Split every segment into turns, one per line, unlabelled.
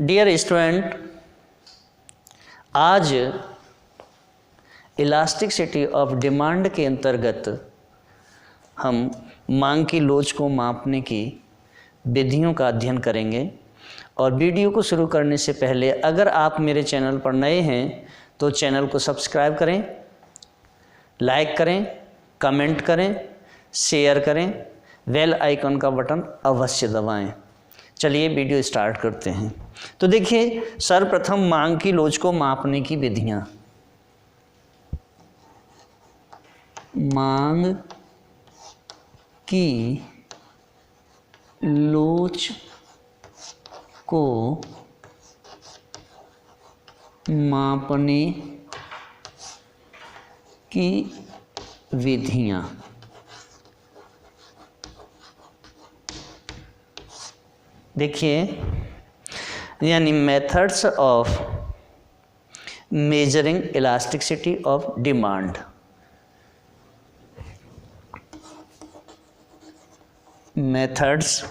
Dear student, आज elasticity of demand के अंतर्गत हम मांग की लोच को मापने की विधियों का अध्ययन करेंगे। और वीडियो को शुरू करने से पहले अगर आप मेरे चैनल पर नए हैं तो चैनल को सब्सक्राइब करें, लाइक करें, कमेंट करें, शेयर करें, बेल आइकन का बटन अवश्य दबाएं। चलिए वीडियो स्टार्ट करते हैं। तो देखिए, सर्वप्रथम मांग की लोच को मापने की विधियां। मांग की लोच को मापने की विधियां। देखिए, यानी methods of measuring elasticity of demand. Methods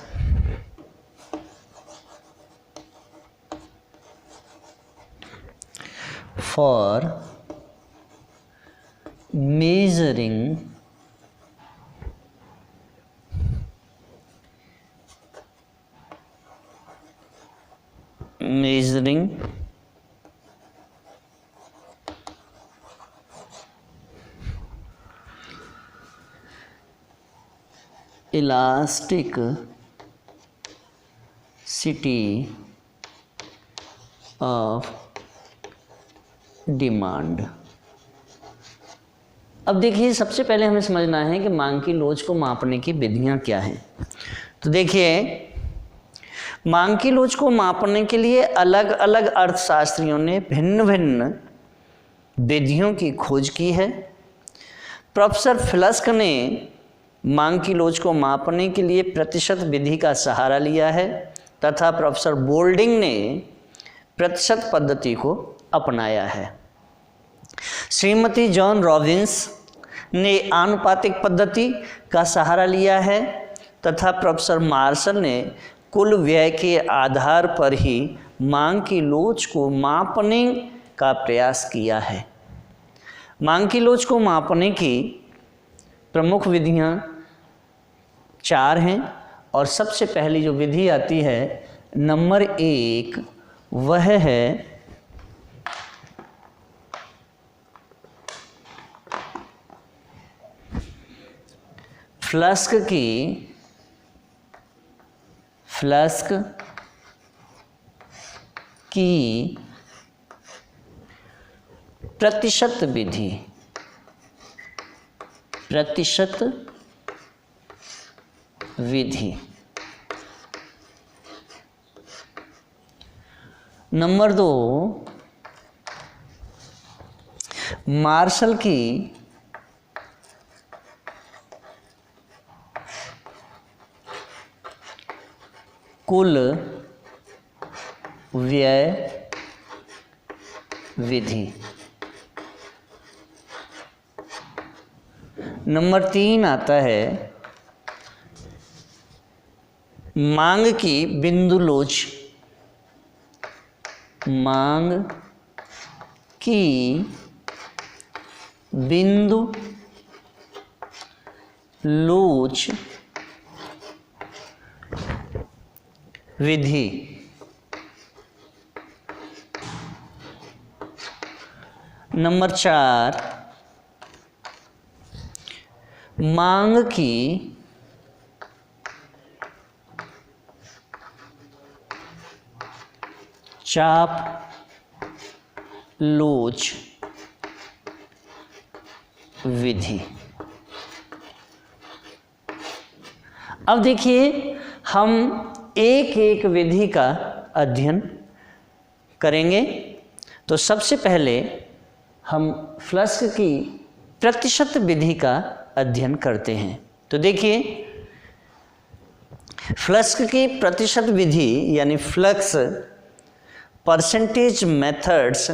for measuring elasticity of demand. अब देखिए, सबसे पहले हमें समझना है कि मांग की लोच को मापने की विधियां क्या हैं। तो देखिए, मांग की लोच को मापने के लिए अलग अलग अर्थशास्त्रियों ने भिन्न भिन्न विधियों की खोज की है। प्रोफेसर फ्लस्क ने मांग की लोच को मापने के लिए प्रतिशत विधि का सहारा लिया है तथा प्रोफेसर बोल्डिंग ने प्रतिशत पद्धति को अपनाया है। श्रीमती जॉन रॉबिन्स ने आनुपातिक पद्धति का सहारा लिया है तथा प्रोफेसर मार्शल ने कुल व्यय के आधार पर ही मांग की लोच को मापने का प्रयास किया है। मांग की लोच को मापने की प्रमुख विधियां 4 हैं और सबसे पहली जो विधि आती है नंबर 1, वह है फ्लस्क की प्रतिशत विधि। नंबर 2, मार्शल की कुल व्यय विधि। नंबर 3 आता है मांग की बिंदु लोच। मांग की बिंदु लोच विधि। नंबर 4, मांग की चाप लोच विधि। अब देखिए, हम एक एक विधि का अध्ययन करेंगे। तो सबसे पहले हम फ्लस्क की प्रतिशत विधि का अध्ययन करते हैं। तो देखिए, फ्लस्क की प्रतिशत विधि यानी फ्लक्स परसेंटेज मेथड्स,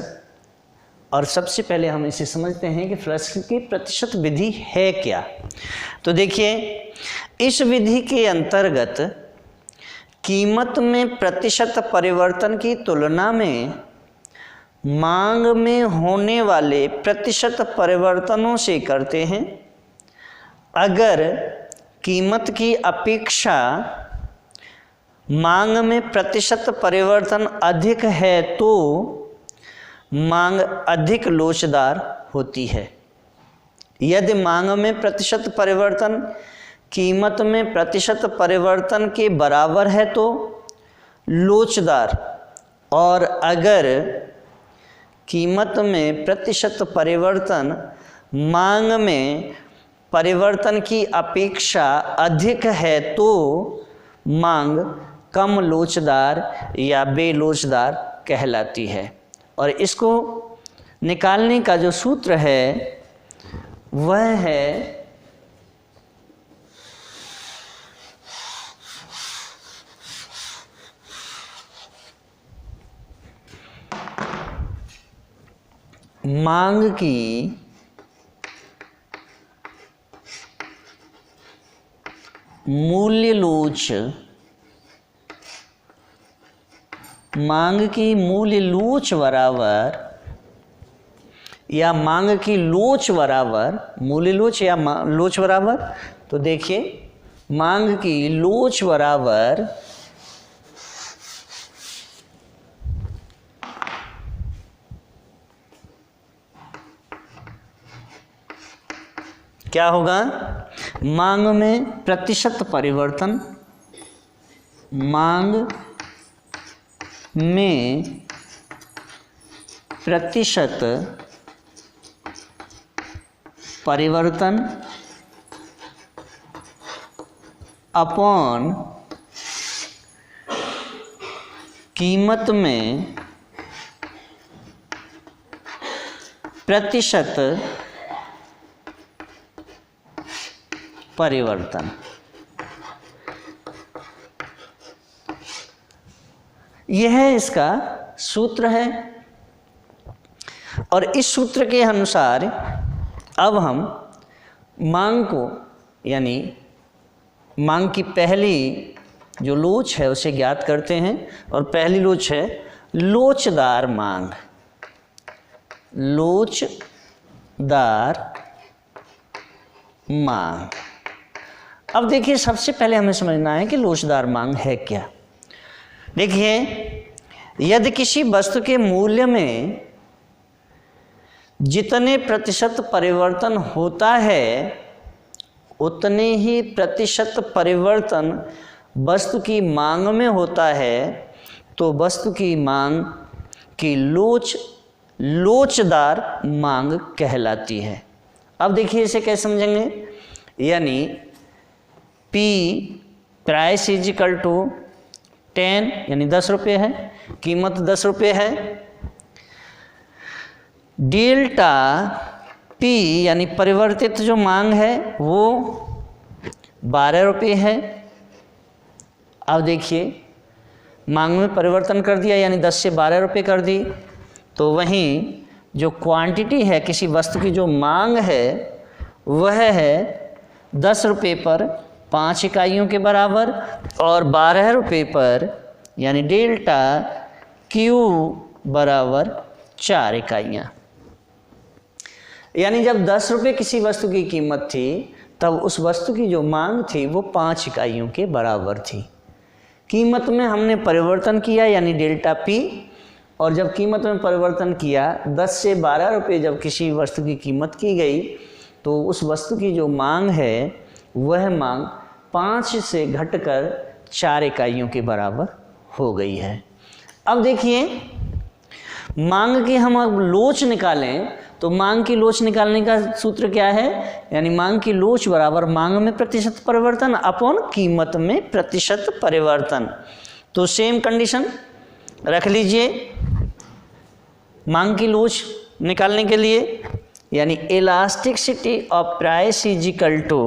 और सबसे पहले हम इसे समझते हैं कि फ्लक्स की प्रतिशत विधि है क्या। तो देखिए, इस विधि के अंतर्गत कीमत में प्रतिशत परिवर्तन की तुलना में मांग में होने वाले प्रतिशत परिवर्तनों से करते हैं। अगर कीमत की अपेक्षा मांग में प्रतिशत परिवर्तन अधिक है तो मांग अधिक लोचदार होती है। यदि मांग में प्रतिशत परिवर्तन कीमत में प्रतिशत परिवर्तन के बराबर है तो लोचदार, और अगर कीमत में प्रतिशत परिवर्तन मांग में परिवर्तन की अपेक्षा अधिक है तो मांग कम लोचदार या बेलोचदार कहलाती है। और इसको निकालने का जो सूत्र है वह है मांग की मूल्य लोच, मांग की मूल्य लोच बराबर या मांग की लोच बराबर, मूल्य लोच या लोच बराबर, तो देखिए मांग की लोच बराबर क्या होगा, मांग में प्रतिशत परिवर्तन, मांग में प्रतिशत परिवर्तन अपॉन कीमत में प्रतिशत परिवर्तन। यह इसका सूत्र है। और इस सूत्र के अनुसार अब हम मांग को, यानी मांग की पहली जो लोच है उसे ज्ञात करते हैं। और पहली लोच है लोचदार मांग, लोचदार मांग। अब देखिए सबसे पहले हमें समझना है कि लोचदार मांग है क्या। देखिए यदि किसी वस्तु के मूल्य में जितने प्रतिशत परिवर्तन होता है उतने ही प्रतिशत परिवर्तन वस्तु की मांग में होता है तो वस्तु की मांग की लोचदार मांग कहलाती है। अब देखिए इसे कैसे समझेंगे, यानी P price is equal to 10 यानी 10 रुपये है, कीमत 10 रुपये है, डेल्टा P यानी परिवर्तित जो मांग है वो 12 रुपये है। अब देखिए मांग में परिवर्तन कर दिया यानी 10 से 12 रुपये कर दी, तो वहीं जो क्वांटिटी है किसी वस्तु की जो मांग है वह है 10 रुपये पर 5 इकाइयों के बराबर और 12 रुपये पर यानी डेल्टा Q बराबर 4 इकाइयाँ। यानी जब 10 रुपये किसी वस्तु की कीमत थी तब उस वस्तु की जो मांग थी वो 5 इकाइयों के बराबर थी। कीमत में हमने परिवर्तन किया यानी डेल्टा P, और जब कीमत में परिवर्तन किया 10 से 12 रुपये जब किसी वस्तु की कीमत की गई तो उस वस्तु की जो मांग है वह मांग 5 से घटकर 4 इकाइयों के बराबर हो गई है। अब देखिए मांग की हम अब लोच निकालें तो मांग की लोच निकालने का सूत्र क्या है, यानी मांग की लोच बराबर मांग में प्रतिशत परिवर्तन अपॉन कीमत में प्रतिशत परिवर्तन। तो सेम कंडीशन रख लीजिए मांग की लोच निकालने के लिए, यानी elasticity of price is equal to,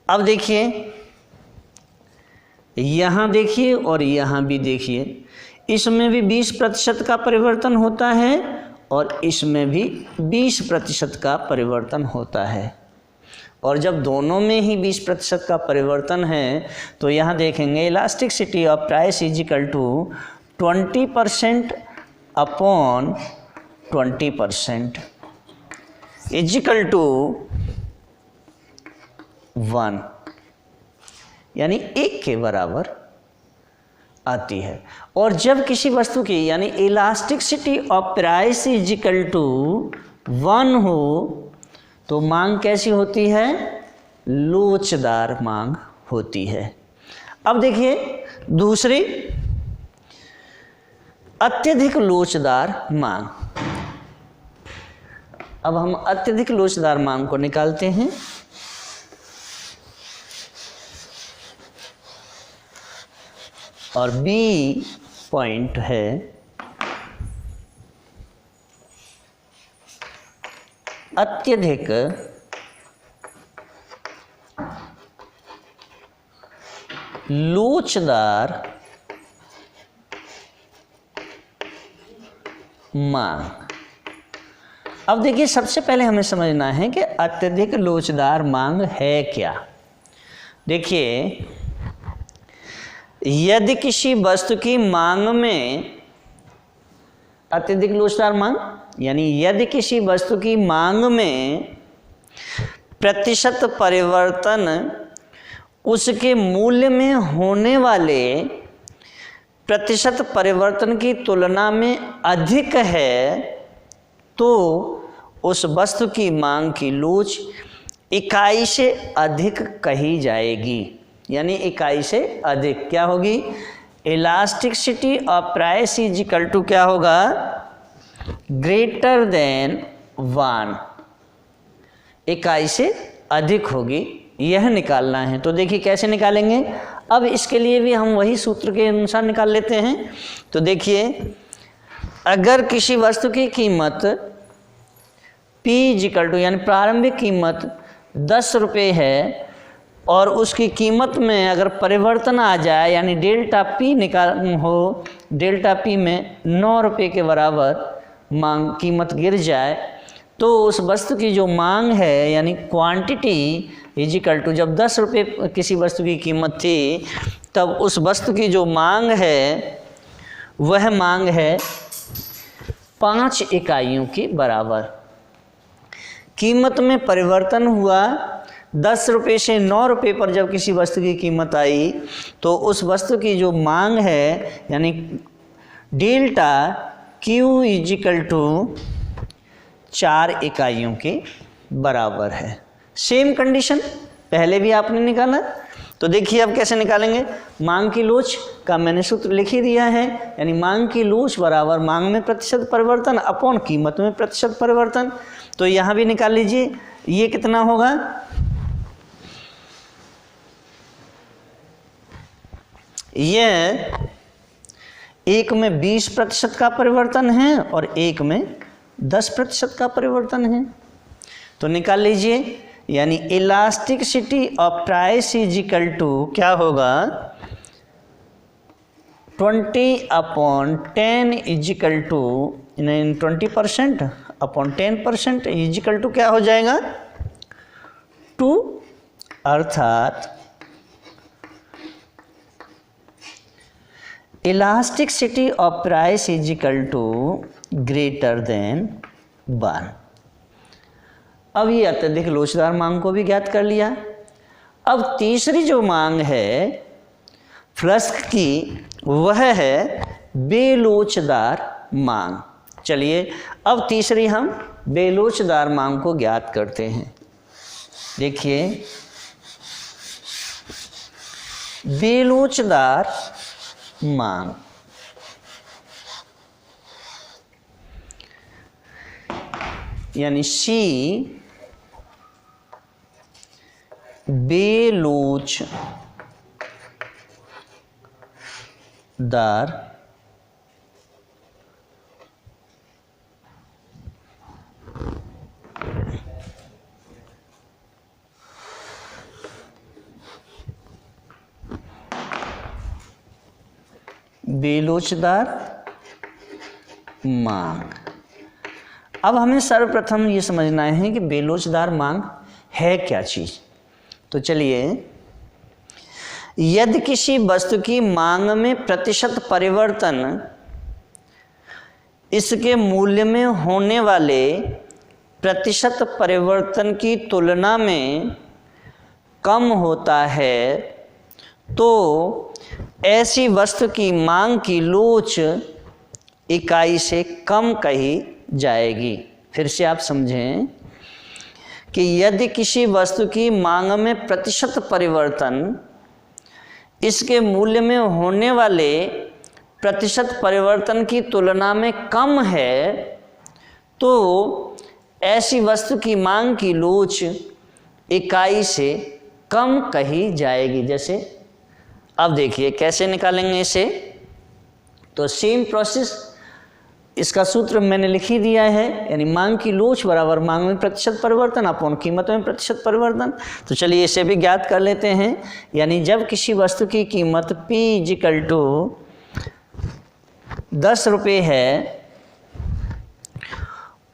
अब देखिए यहाँ देखिए और यहाँ भी देखिए, इसमें भी 20% का परिवर्तन होता है और इसमें भी 20% का परिवर्तन होता है। और जब दोनों में ही 20% का परिवर्तन है तो यहाँ देखेंगे elasticity of price is equal to 20% upon 20% is equal to 1, यानी 1 के बराबर आती है। और जब किसी वस्तु की यानी elasticity of price is equal to 1 हो तो मांग कैसी होती है? लोचदार मांग होती है। अब देखिए दूसरी, अत्यधिक लोचदार मांग। अब हम अत्यधिक लोचदार मांग को निकालते हैं। और बी पॉइंट है अत्यधिक लोचदार मांग। अब देखिए सबसे पहले हमें समझना है कि अत्यधिक लोचदार मांग है क्या। देखिए यदि किसी वस्तु की मांग में अत्यधिक लोचदार मांग यानी यदि किसी वस्तु की मांग में प्रतिशत परिवर्तन उसके मूल्य में होने वाले प्रतिशत परिवर्तन की तुलना में अधिक है तो उस वस्तु की मांग की लोच इकाई से अधिक कही जाएगी। यानी इकाई से अधिक क्या होगी? Elasticity of price is equal to क्या होगा? ग्रेटर देन 1, इकाई से अधिक होगी, यह निकालना है। तो देखिए कैसे निकालेंगे। अब इसके लिए भी हम वही सूत्र के अनुसार निकाल लेते हैं। तो देखिए अगर किसी वस्तु की कीमत P इज इक्वल टू यानी प्रारंभिक कीमत 10 रुपये है और उसकी कीमत में अगर परिवर्तन आ जाए यानी डेल्टा P निकाल हो, डेल्टा P में 9 रुपये के बराबर मांग कीमत गिर जाए तो उस वस्तु की जो मांग है यानी क्वांटिटी इज इक्वल टू, जब 10 रुपये किसी वस्तु की कीमत थी तब उस वस्तु की जो मांग है वह मांग है 5 इकाइयों के बराबर। कीमत में परिवर्तन हुआ 10 रुपये से 9 रुपये पर जब किसी वस्तु की कीमत आई तो उस वस्तु की जो मांग है यानी delta Q is equal to 4 इकाइयों के बराबर है। सेम कंडीशन पहले भी आपने निकाला। तो देखिए अब कैसे निकालेंगे। मांग की लोच का मैंने सूत्र लिख ही दिया है, यानी मांग की लोच बराबर मांग में प्रतिशत परिवर्तन अपॉन कीमत में प्रतिशत परिवर्तन। तो यहाँ भी निकाल लीजिए, ये कितना होगा? यह एक में 20% का परिवर्तन है और एक में 10% का परिवर्तन है। तो निकाल लीजिए, यानी elasticity of price is equal to क्या होगा? 20/10 is equal to 20% upon 10% is equal to क्या हो जाएगा? 2, अर्थात elasticity of price is equal to greater than 1। अब ये अत्यधिक लोचदार मांग को भी ज्ञात कर लिया। अब तीसरी जो मांग है फ्लस्क की वह है बेलोचदार मांग। चलिए अब तीसरी हम बेलोचदार मांग को ज्ञात करते हैं। देखिए बेलोचदार मांग यानी सी बेलोचदार मांग। अब हमें सर्वप्रथम ये समझना है कि बेलोचदार मांग है क्या चीज़। तो चलिए, यदि किसी वस्तु की मांग में प्रतिशत परिवर्तन इसके मूल्य में होने वाले प्रतिशत परिवर्तन की तुलना में कम होता है तो ऐसी वस्तु की मांग की लोच इकाई से कम कही जाएगी। फिर से आप समझें कि यदि किसी वस्तु की मांग में प्रतिशत परिवर्तन इसके मूल्य में होने वाले प्रतिशत परिवर्तन की तुलना में कम है तो ऐसी वस्तु की मांग की लोच इकाई से कम कही जाएगी। जैसे अब देखिए कैसे निकालेंगे इसे। तो सेम प्रोसेस, इसका सूत्र मैंने लिख ही दिया है, यानी मांग की लोच बराबर मांग में प्रतिशत परिवर्तन अपॉन कीमत में प्रतिशत परिवर्तन। तो चलिए इसे भी ज्ञात कर लेते हैं। यानी जब किसी वस्तु की कीमत P = 10 रुपये है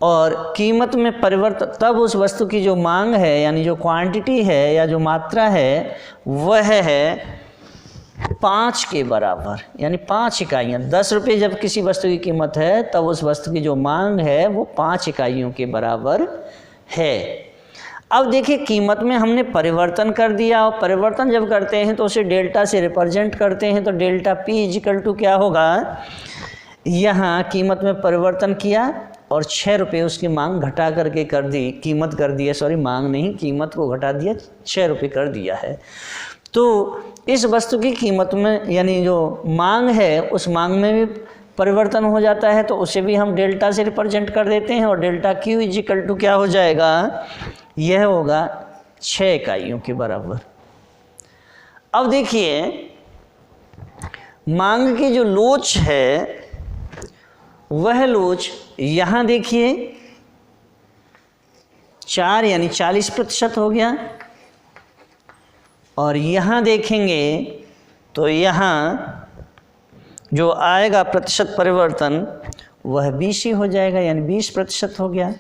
और कीमत में परिवर्तन, तब उस वस्तु की जो मांग है यानी जो क्वांटिटी है या जो मात्रा है वह है 5 के बराबर, यानी 5 इकाइयाँ। 10 रुपये जब किसी वस्तु की कीमत है तब उस वस्तु की जो मांग है वो 5 इकाइयों के बराबर है। अब देखिए कीमत में हमने परिवर्तन कर दिया, और परिवर्तन जब करते हैं तो उसे डेल्टा से रिप्रेजेंट करते हैं। तो डेल्टा P = क्या होगा, यहाँ कीमत में परिवर्तन किया और 6 रुपये उसकी मांग घटा करके कर दी, कीमत कर दी है, सॉरी मांग नहीं, कीमत को घटा दिया, 6 रुपये कर दिया है। तो इस वस्तु की कीमत में यानी जो मांग है उस मांग में भी परिवर्तन हो जाता है, तो उसे भी हम डेल्टा से रिप्रेजेंट कर देते हैं। और डेल्टा Q = क्या हो जाएगा, यह होगा 6 इकाइयों के बराबर। अब देखिए मांग की जो लोच है वह लोच यहाँ देखिए 4 यानी 40% हो गया, और यहाँ देखेंगे तो यहाँ जो आएगा प्रतिशत परिवर्तन वह 20 ही हो जाएगा, यानी 20% हो गया।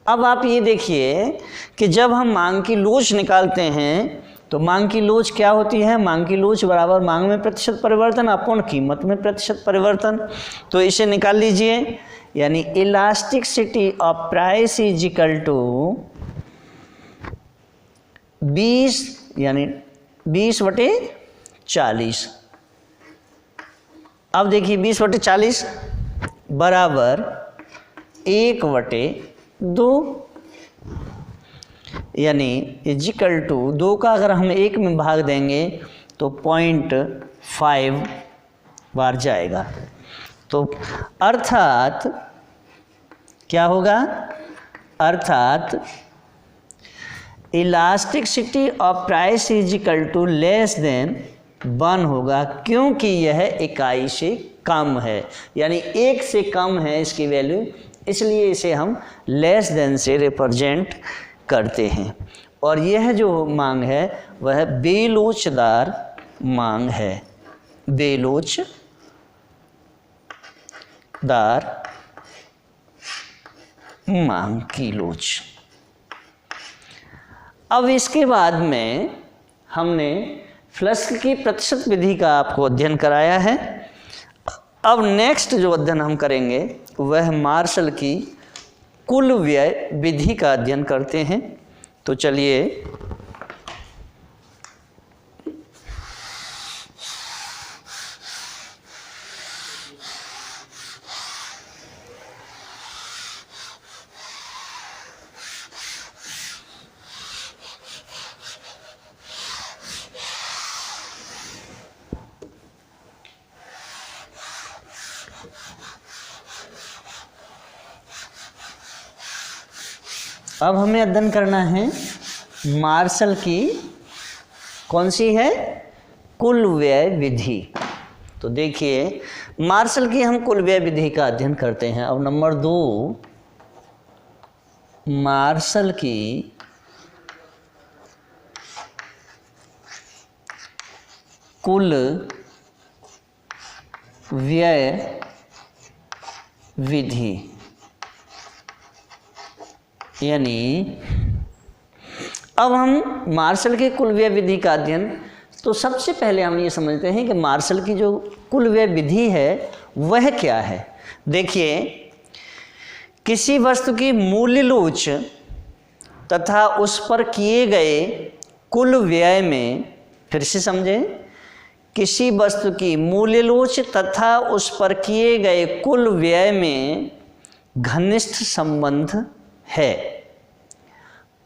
अब आप ये देखिए कि जब हम मांग की लोच निकालते हैं तो मांग की लोच क्या होती है, मांग की लोच बराबर मांग में प्रतिशत परिवर्तन अपॉन कीमत में प्रतिशत परिवर्तन। तो इसे निकाल लीजिए, यानी इलास्टिसिटी ऑफ प्राइस = 20 यानी 20/40। अब देखिए 20/40 बराबर 1/2, यानी = 2 का अगर हम 1 में भाग देंगे तो 0.5 बार जाएगा। तो अर्थात क्या होगा, अर्थात elasticity of price = less than 1 होगा, क्योंकि यह इकाई से कम है, यानी 1 से कम है इसकी वैल्यू, इसलिए इसे हम लेस देन से रिप्रेजेंट करते हैं। और यह जो मांग है वह बेलोचदार मांग है, बेलोचदार मांग की लोच। अब इसके बाद में हमने फ्लस्क की प्रतिशत विधि का आपको अध्ययन कराया है। अब नेक्स्ट जो अध्ययन हम करेंगे वह मार्शल की कुल व्यय विधि का अध्ययन करते हैं। तो चलिए अब हमें अध्ययन करना है मार्शल की कौन सी है, कुल व्यय विधि। तो देखिए मार्शल की हम कुल व्यय विधि का अध्ययन करते हैं। अब नंबर 2, मार्शल की कुल व्यय विधि, यानी अब हम मार्शल के कुल व्यय विधि का अध्ययन, तो सबसे पहले हम ये समझते हैं कि मार्शल की जो कुल व्यय विधि है वह क्या है। देखिए, किसी वस्तु की मूल्य लोच तथा उस पर किए गए कुल व्यय में, फिर से समझें, किसी वस्तु की मूल्य लोच तथा उस पर किए गए कुल व्यय में घनिष्ठ संबंध है,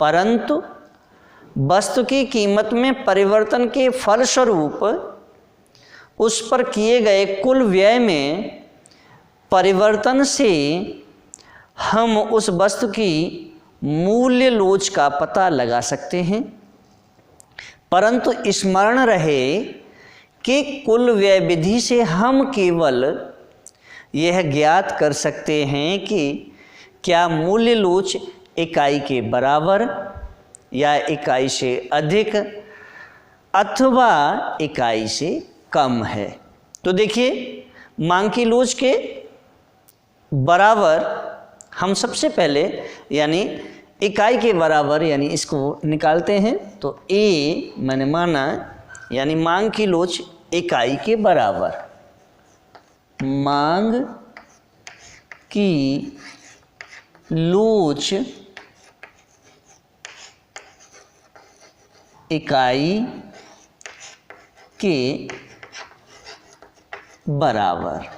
परंतु वस्तु की कीमत में परिवर्तन के फलस्वरूप उस पर किए गए कुल व्यय में परिवर्तन से हम उस वस्तु की मूल्य लोच का पता लगा सकते हैं। परंतु स्मरण रहे कि कुल व्यय विधि से हम केवल यह ज्ञात कर सकते हैं कि क्या मूल्य लोच इकाई के बराबर या इकाई से अधिक अथवा इकाई से कम है। तो देखिए, मांग की लोच के बराबर हम सबसे पहले यानी इकाई के बराबर यानी इसको निकालते हैं। तो ए मैंने माना यानी मांग की लोच इकाई के बराबर, मांग की लोच इकाई के बराबर।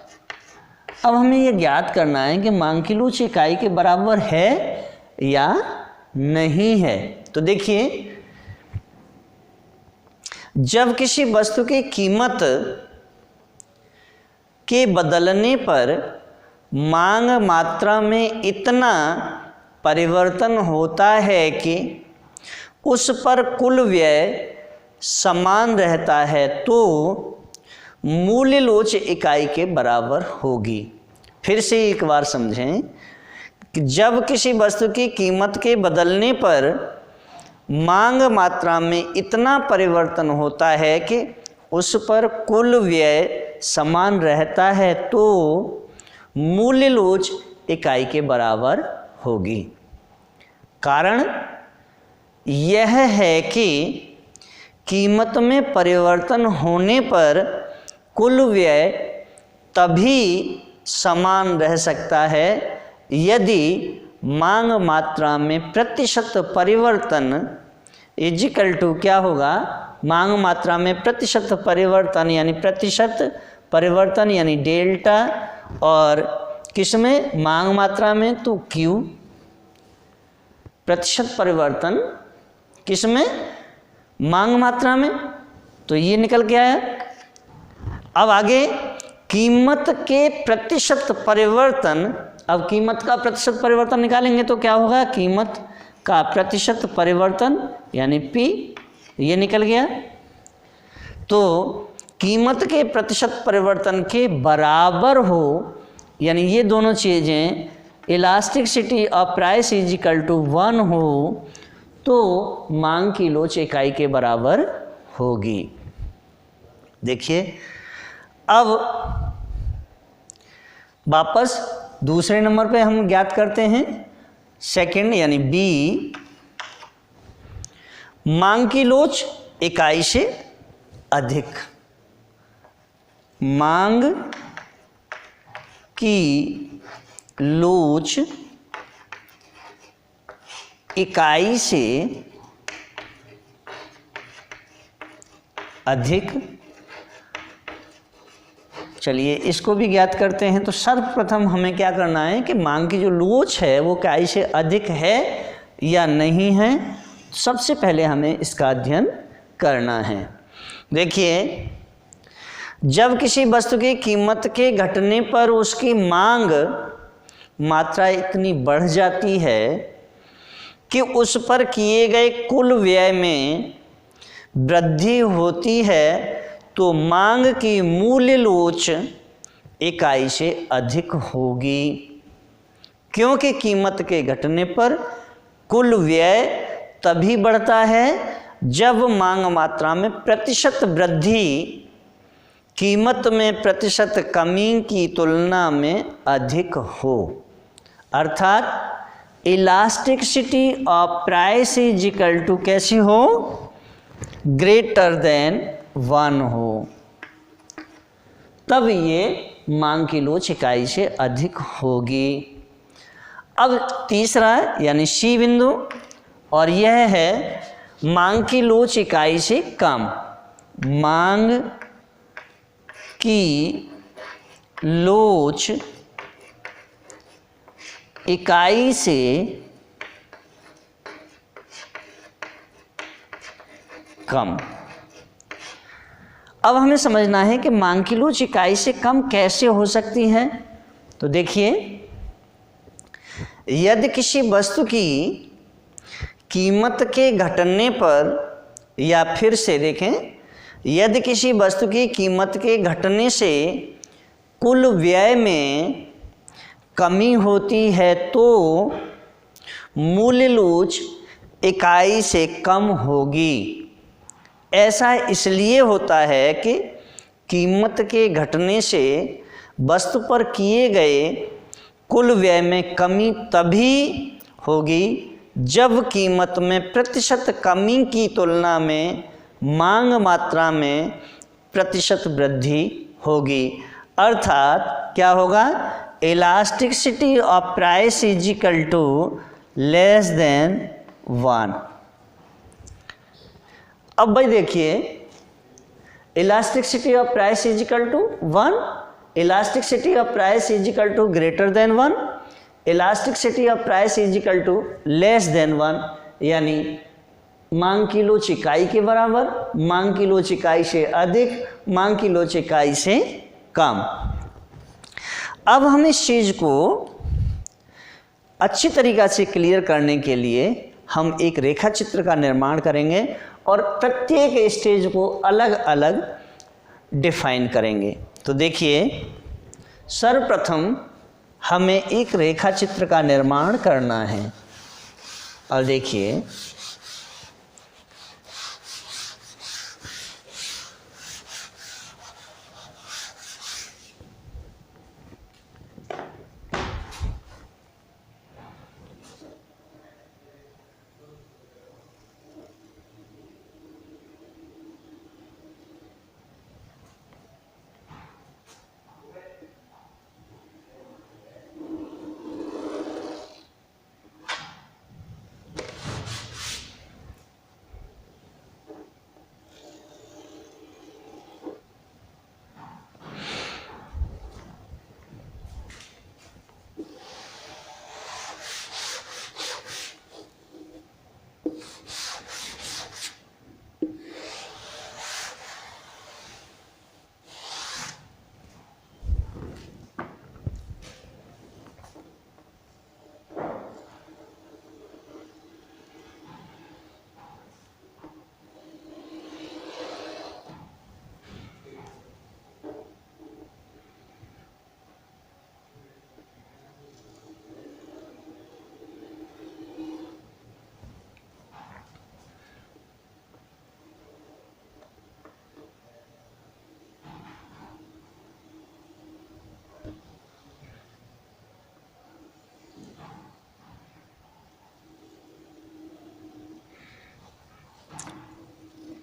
अब हमें यह ज्ञात करना है कि मांग की लोच इकाई के बराबर है या नहीं है। तो देखिए, जब किसी वस्तु की कीमत के बदलने पर मांग मात्रा में इतना परिवर्तन होता है कि उस पर कुल व्यय समान रहता है, तो मूल्य लोच इकाई के बराबर होगी। फिर से एक बार समझें कि जब किसी वस्तु की कीमत के बदलने पर मांग मात्रा में इतना परिवर्तन होता है कि उस पर कुल व्यय समान रहता है, तो मूल्य लोच इकाई के बराबर होगी। कारण यह है कि कीमत में परिवर्तन होने पर कुल व्यय तभी समान रह सकता है यदि मांग मात्रा में प्रतिशत परिवर्तन इक्वल टू क्या होगा, मांग मात्रा में प्रतिशत परिवर्तन यानी प्रतिशत परिवर्तन यानी डेल्टा, और किस में, मांग मात्रा में तो क्यू, प्रतिशत परिवर्तन किस में, मांग मात्रा में, तो ये निकल के आया। अब आगे कीमत के प्रतिशत परिवर्तन, अब कीमत का प्रतिशत परिवर्तन निकालेंगे तो क्या होगा, कीमत का प्रतिशत परिवर्तन यानी P, ये निकल गया। तो कीमत के प्रतिशत परिवर्तन के बराबर हो यानी ये दोनों चीज़ें elasticity of price is equal to 1 हो, तो मांग की लोच इकाई के बराबर होगी। देखिए, अब वापस दूसरे नंबर पे हम ज्ञात करते हैं, सेकंड यानी बी, मांग की लोच इकाई से अधिक, मांग की लोच इकाई से अधिक। चलिए इसको भी ज्ञात करते हैं। तो सर्वप्रथम हमें क्या करना है कि मांग की जो लोच है वो इकाई से अधिक है या नहीं है, सबसे पहले हमें इसका अध्ययन करना है। देखिए, जब किसी वस्तु की कीमत के घटने पर उसकी मांग मात्रा इतनी बढ़ जाती है कि उस पर किए गए कुल व्यय में वृद्धि होती है, तो मांग की मूल्य लोच इकाई से अधिक होगी, क्योंकि कीमत के घटने पर कुल व्यय तभी बढ़ता है जब मांग मात्रा में प्रतिशत वृद्धि कीमत में प्रतिशत कमी की तुलना में अधिक हो। अर्थात elasticity of price is equal to कैसी हो, ग्रेटर देन 1 हो, तब ये मांग की लोच इकाई से अधिक होगी। अब तीसरा यानी सी बिंदु, और यह है मांग की लोच इकाई से कम। मांग की लोच इकाई से कम। अब हमें समझना है कि मांग की लोच इकाई से कम कैसे हो सकती है। तो देखिए, यदि किसी वस्तु की कीमत के घटने पर, या फिर से देखें, यदि किसी वस्तु की कीमत के घटने से कुल व्यय में कमी होती है तो मूल्य लोच इकाई से कम होगी। ऐसा इसलिए होता है कि कीमत के घटने से वस्तु पर किए गए कुल व्यय में कमी तभी होगी जब कीमत में प्रतिशत कमी की तुलना में मांग मात्रा में प्रतिशत वृद्धि होगी। अर्थात क्या होगा, elasticity of price is equal to less than 1। अब भाई देखिए, elasticity of price is equal to 1, elasticity of price is equal to greater than 1, elasticity of price is equal to less than 1, यानी मांग की लोच इकाई के बराबर, मांग की लोच इकाई से अधिक, मांग की लोच इकाई से कम। अब हम इस चीज़ को अच्छी तरीक़ा से क्लियर करने के लिए हम एक रेखा चित्र का निर्माण करेंगे और प्रत्येक स्टेज को अलग अलग डिफाइन करेंगे। तो देखिए, सर्वप्रथम हमें एक रेखा चित्र का निर्माण करना है। और देखिए,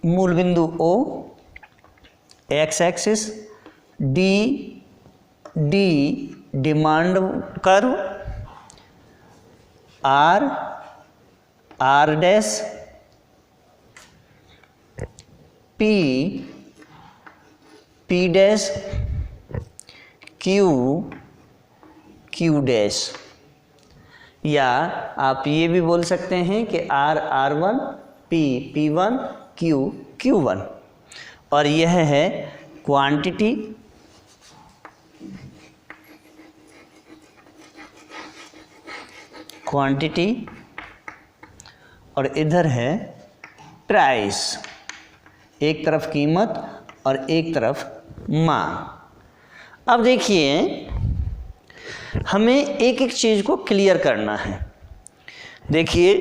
मूल बिंदु O, X axis, D demand curve, R dash, P dash, Q dash, या आप ये भी बोल सकते हैं कि R1, P1, Q1। और यह है क्वांटिटी, और इधर है प्राइस। एक तरफ कीमत और एक तरफ मांग। अब देखिए, हमें एक एक चीज़ को क्लियर करना है। देखिए,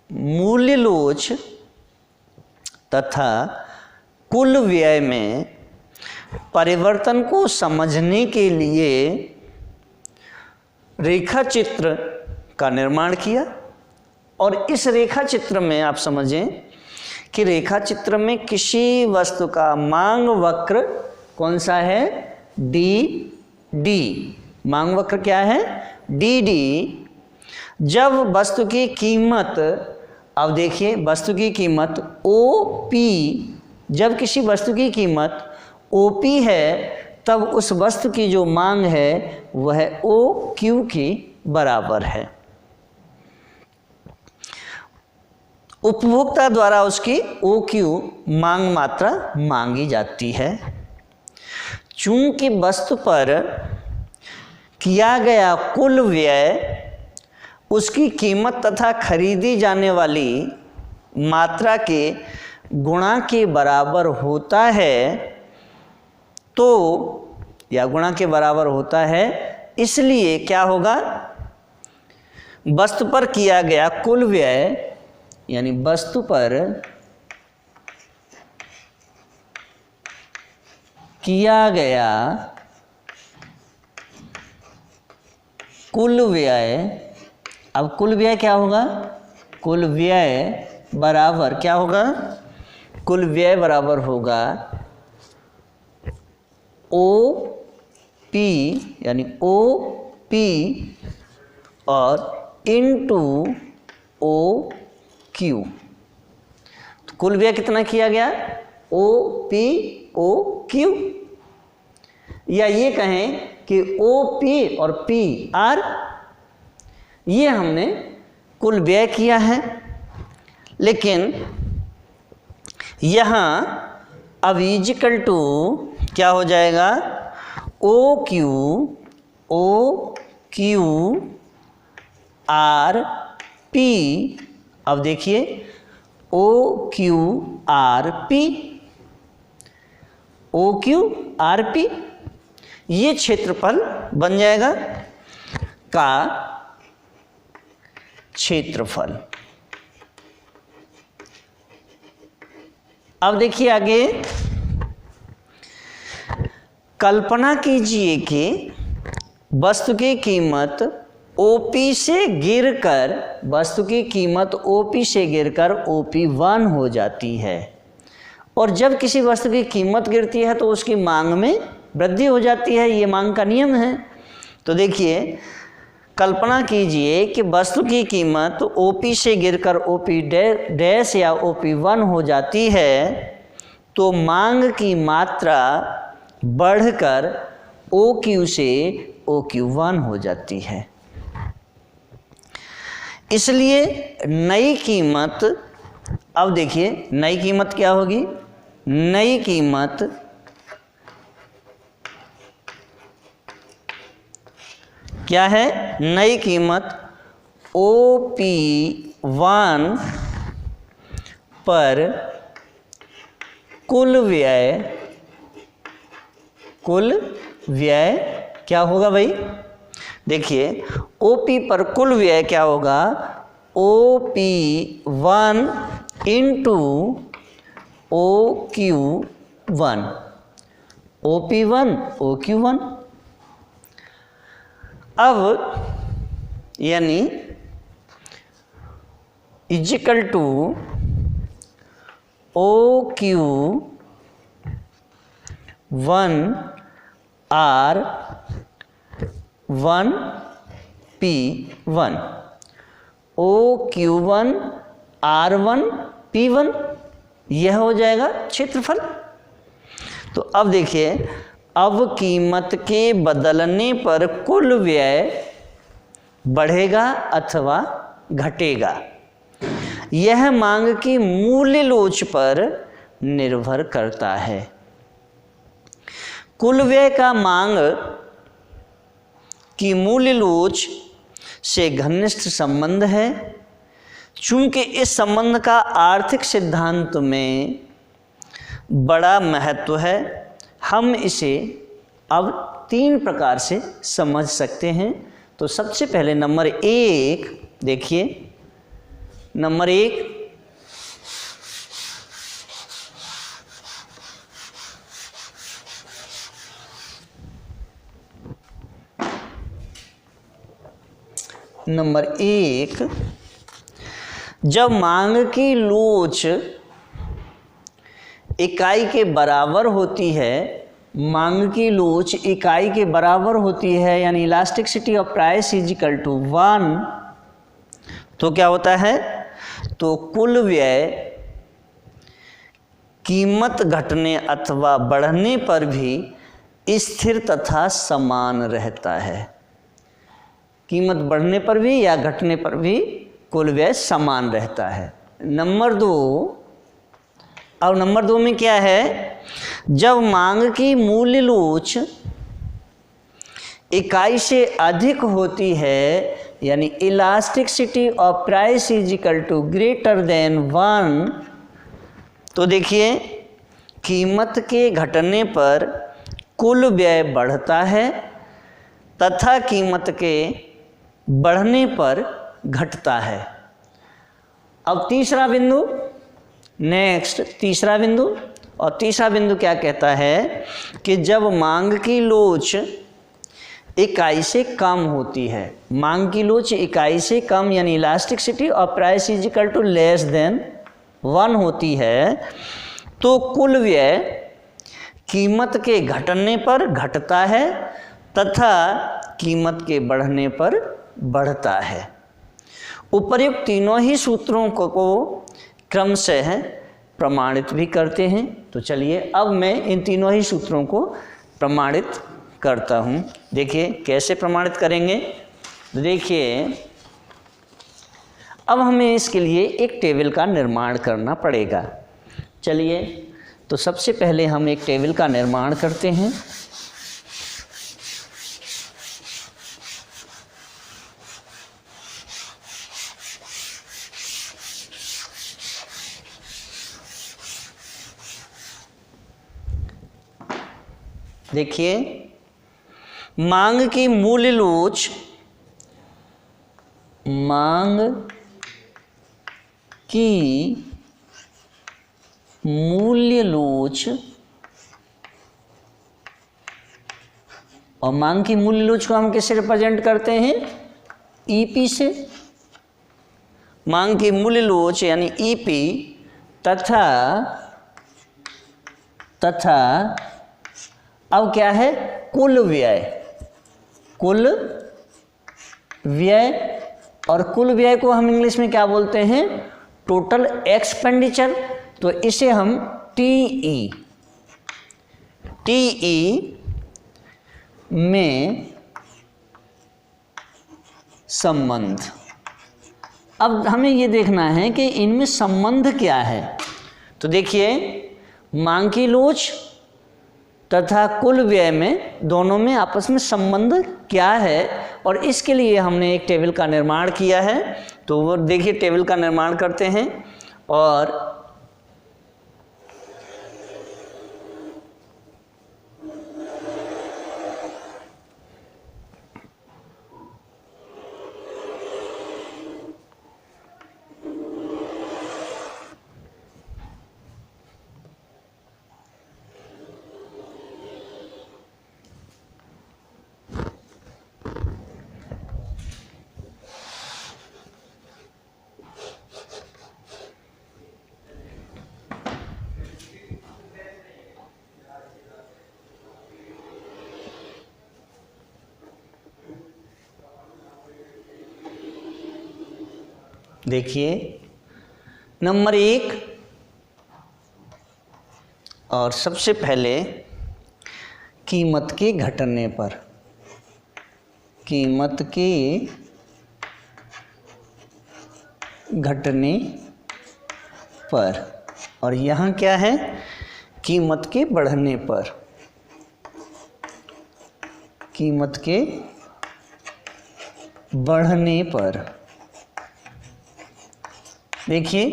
मूल्य लोच तथा कुल व्यय में परिवर्तन को समझने के लिए रेखा चित्र का निर्माण किया। और इस रेखा चित्र में आप समझें कि रेखा चित्र में किसी वस्तु का मांग वक्र कौन सा है? D D. मांग वक्र क्या है? D D. जब वस्तु की कीमत, अब देखिए वस्तु की कीमत ओ पी, जब किसी वस्तु की कीमत ओ पी है तब उस वस्तु की जो मांग है वह ओ क्यू के बराबर है। उपभोक्ता द्वारा उसकी ओ क्यू मांग मात्रा मांगी जाती है। चूंकि वस्तु पर किया गया कुल व्यय उसकी कीमत तथा खरीदी जाने वाली मात्रा के गुणा के बराबर होता है, तो या गुणा के बराबर होता है, इसलिए क्या होगा? वस्तु पर किया गया कुल व्यय, यानी वस्तु पर किया गया कुल व्यय, अब कुल व्यय क्या होगा? कुल व्यय बराबर क्या होगा? कुल व्यय बराबर होगा ओ पी, यानी ओ पी और इनटू ओ क्यू। तो कुल व्यय कितना किया गया? O P O Q. या ये कहें कि ओ पी और पी आर, ये हमने कुल व्यय किया है। लेकिन यहाँ अब इजिकल टू क्या हो जाएगा? O Q R P. अब देखिए O Q R P, O Q R P, ये क्षेत्रफल बन जाएगा का क्षेत्रफल। अब देखिए आगे, कल्पना कीजिए कि वस्तु की कीमत ओपी से गिरकर, वस्तु की कीमत ओपी से गिरकर OP1 हो जाती है। और जब किसी वस्तु की कीमत गिरती है तो उसकी मांग में वृद्धि हो जाती है, ये मांग का नियम है। तो देखिए, कल्पना कीजिए कि वस्तु की कीमत OP से गिरकर OP डैश या OP1 हो जाती है, तो मांग की मात्रा बढ़कर OQ से OQ1 हो जाती है। इसलिए नई कीमत, अब देखिए नई कीमत क्या होगी? नई कीमत क्या है? नई कीमत OP1 पर कुल व्यय क्या होगा भाई? देखिए OP पर कुल व्यय क्या होगा? OP1 into OQ1, OP1 OQ1। अब यानी is equal to OQ1 R1 P1, OQ1 R1 P1, यह हो जाएगा क्षेत्रफल। तो अब देखिए, अब कीमत के बदलने पर कुल व्यय बढ़ेगा अथवा घटेगा, यह मांग की मूल्य लोच पर निर्भर करता है। कुल व्यय का मांग की मूल्य लोच से घनिष्ठ संबंध है। चूंकि इस संबंध का आर्थिक सिद्धांत में बड़ा महत्व है, हम इसे अब 3 प्रकार से समझ सकते हैं। तो सबसे पहले नंबर 1 देखिए, नंबर 1, नंबर 1, जब मांग की लोच इकाई के बराबर होती है, मांग की लोच इकाई के बराबर होती है, यानी elasticity of price is equal to 1, तो क्या होता है, तो कुल व्यय कीमत घटने अथवा बढ़ने पर भी स्थिर तथा समान रहता है। कीमत बढ़ने पर भी या घटने पर भी कुल व्यय समान रहता है। नंबर 2, और नंबर 2 में क्या है, जब मांग की मूल्य लोच इकाई से अधिक होती है, यानी elasticity of price is equal to greater than 1, तो देखिए कीमत के घटने पर कुल व्यय बढ़ता है तथा कीमत के बढ़ने पर घटता है। अब तीसरा बिंदु, नेक्स्ट तीसरा बिंदु, और तीसरा बिंदु क्या कहता है कि जब मांग की लोच इकाई से कम होती है, मांग की लोच इकाई से कम यानी elasticity of price is equal to less than 1 होती है, तो कुल व्यय कीमत के घटने पर घटता है तथा कीमत के बढ़ने पर बढ़ता है। उपर्युक्त तीनों ही सूत्रों को क्रमशः प्रमाणित भी करते हैं। तो चलिए अब मैं इन तीनों ही सूत्रों को प्रमाणित करता हूँ। देखिए कैसे प्रमाणित करेंगे, देखिए अब हमें इसके लिए एक टेबल का निर्माण करना पड़ेगा। चलिए तो सबसे पहले हम एक टेबल का निर्माण करते हैं। देखिए मांग की मूल्य लोच, मांग की मूल्य लोच, और मांग की मूल्य लोच को हम किससे रिप्रेजेंट करते हैं, ईपी से। मांग की मूल्य लोच यानी ईपी तथा अब क्या है, कुल व्यय, कुल व्यय, और कुल व्यय को हम इंग्लिश में क्या बोलते हैं, टोटल एक्सपेंडिचर। तो इसे हम टीई में संबंध। अब हमें ये देखना है कि इनमें संबंध क्या है। तो देखिए मांग की लोच तथा कुल व्यय में दोनों में आपस में संबंध क्या है, और इसके लिए हमने एक टेबल का निर्माण किया है। तो वो देखिए टेबल का निर्माण करते हैं, और देखिए नंबर 1, और सबसे पहले कीमत के घटने पर, कीमत के घटने पर, और यहाँ क्या है, कीमत के बढ़ने पर, कीमत के बढ़ने पर। देखिए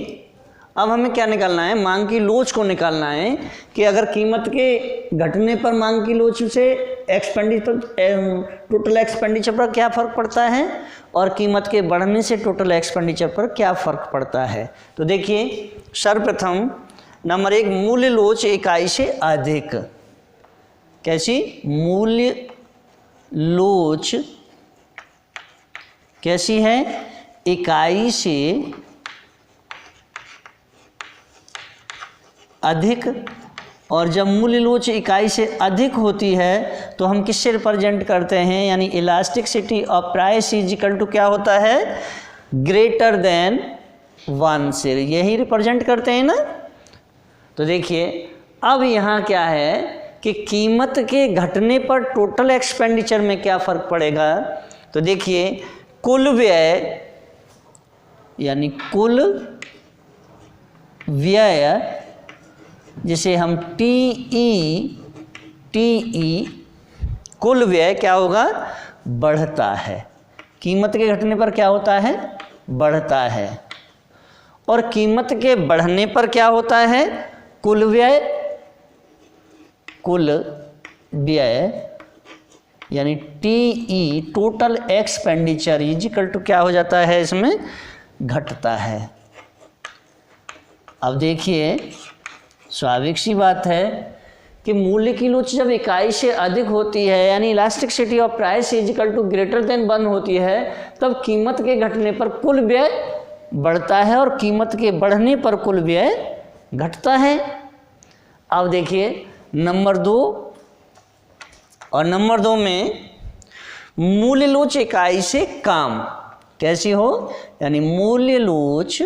अब हमें क्या निकालना है, मांग की लोच को निकालना है कि अगर कीमत के घटने पर मांग की लोच से एक्सपेंडिचर, टोटल एक्सपेंडिचर पर क्या फ़र्क पड़ता है, और कीमत के बढ़ने से टोटल एक्सपेंडिचर पर क्या फ़र्क पड़ता है। तो देखिए सर्वप्रथम नंबर 1, मूल्य लोच इकाई से अधिक। कैसी, मूल्य लोच कैसी है? इकाई से अधिक, और जब मूल्य लोच इकाई से अधिक होती है तो हम किससे रिप्रेजेंट करते हैं? यानी elasticity of price is equal to क्या होता है? ग्रेटर देन 1 से, यही रिप्रेजेंट करते हैं ना। तो देखिए अब यहाँ क्या है कि कीमत के घटने पर टोटल एक्सपेंडिचर में क्या फ़र्क पड़ेगा। तो देखिए कुल व्यय यानी कुल व्यय जिसे हम टीई कुल व्यय क्या होगा? बढ़ता है। कीमत के घटने पर क्या होता है? बढ़ता है। और कीमत के बढ़ने पर क्या होता है? कुल व्यय यानी TE total expenditure is equal to क्या हो जाता है? इसमें घटता है। अब देखिए स्वाभाविक सी बात है कि मूल्य की लोच जब इकाई से अधिक होती है यानी elasticity of price is equal to greater than 1 होती है, तब कीमत के घटने पर कुल व्यय बढ़ता है और कीमत के बढ़ने पर कुल व्यय घटता है। अब देखिए नंबर 2, और नंबर 2 में मूल्य लोच इकाई से कम कैसी हो? यानी मूल्य लोच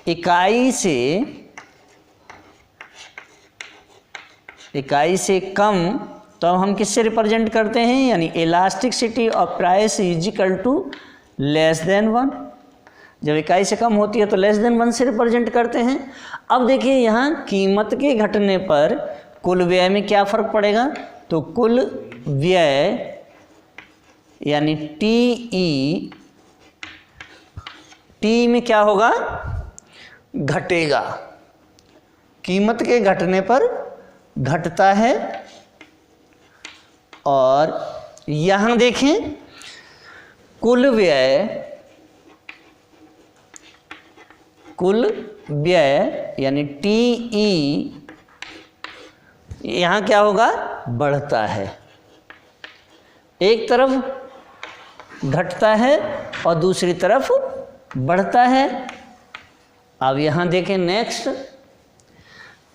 इकाई से कम, तो हम किससे रिप्रेजेंट करते हैं? यानी elasticity of price is equal to less than 1। जब इकाई से कम होती है तो लेस देन 1 से रिप्रेजेंट करते हैं। अब देखिए यहाँ कीमत के घटने पर कुल व्यय में क्या फ़र्क पड़ेगा? तो कुल व्यय यानी टी में क्या होगा? घटेगा। कीमत के घटने पर घटता है। और यहाँ देखें कुल व्यय यानी टीई यहाँ क्या होगा? बढ़ता है। एक तरफ घटता है और दूसरी तरफ बढ़ता है। अब यहाँ देखें नेक्स्ट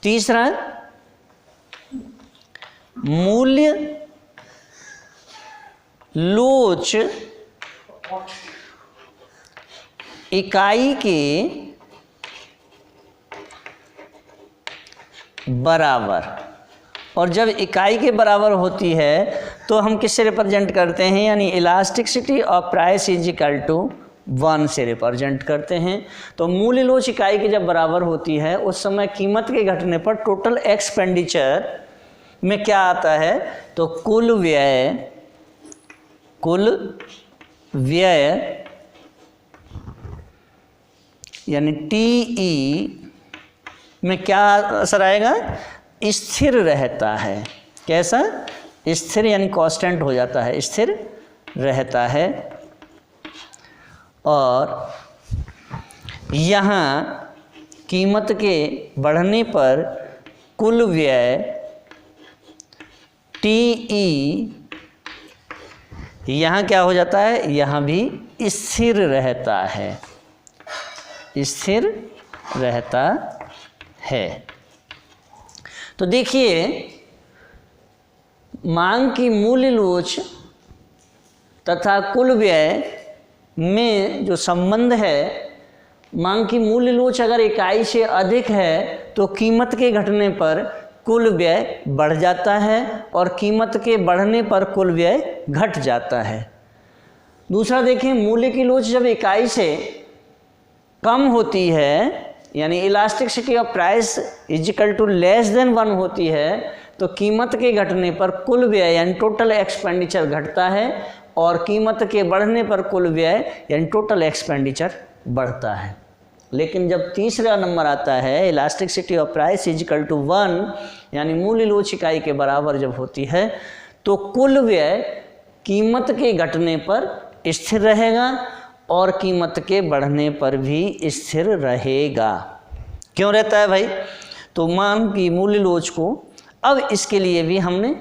तीसरा, मूल्य लोच इकाई के बराबर, और जब इकाई के बराबर होती है तो हम किससे रिप्रेजेंट करते हैं? यानी elasticity of price is equal to 1 से रिप्रेजेंट करते हैं। तो मूल्य लोच इकाई के जब बराबर होती है उस समय कीमत के घटने पर टोटल एक्सपेंडिचर में क्या आता है? तो कुल व्यय यानी टीई में क्या असर आएगा? स्थिर रहता है। कैसा? स्थिर यानी कांस्टेंट हो जाता है, स्थिर रहता है। और यहाँ कीमत के बढ़ने पर कुल व्यय टीई यहाँ क्या हो जाता है? यहाँ भी स्थिर रहता है, स्थिर रहता है। तो देखिए मांग की मूल्य लोच तथा कुल व्यय में जो संबंध है, मांग की मूल्य लोच अगर इकाई से अधिक है तो कीमत के घटने पर कुल व्यय बढ़ जाता है और कीमत के बढ़ने पर कुल व्यय घट जाता है। दूसरा देखें, मूल्य की लोच जब इकाई से कम होती है यानी elasticity of price is equal to less than 1 होती है तो कीमत के घटने पर कुल व्यय यानी टोटल एक्सपेंडिचर घटता है और कीमत के बढ़ने पर कुल व्यय यानी टोटल एक्सपेंडिचर बढ़ता है। लेकिन जब तीसरा नंबर आता है elasticity of price is equal to 1 यानी मूल्य लोच इकाई के बराबर जब होती है तो कुल व्यय कीमत के घटने पर स्थिर रहेगा और कीमत के बढ़ने पर भी स्थिर रहेगा। क्यों रहता है भाई? तो मांग की मूल्य लोच को अब इसके लिए भी हमने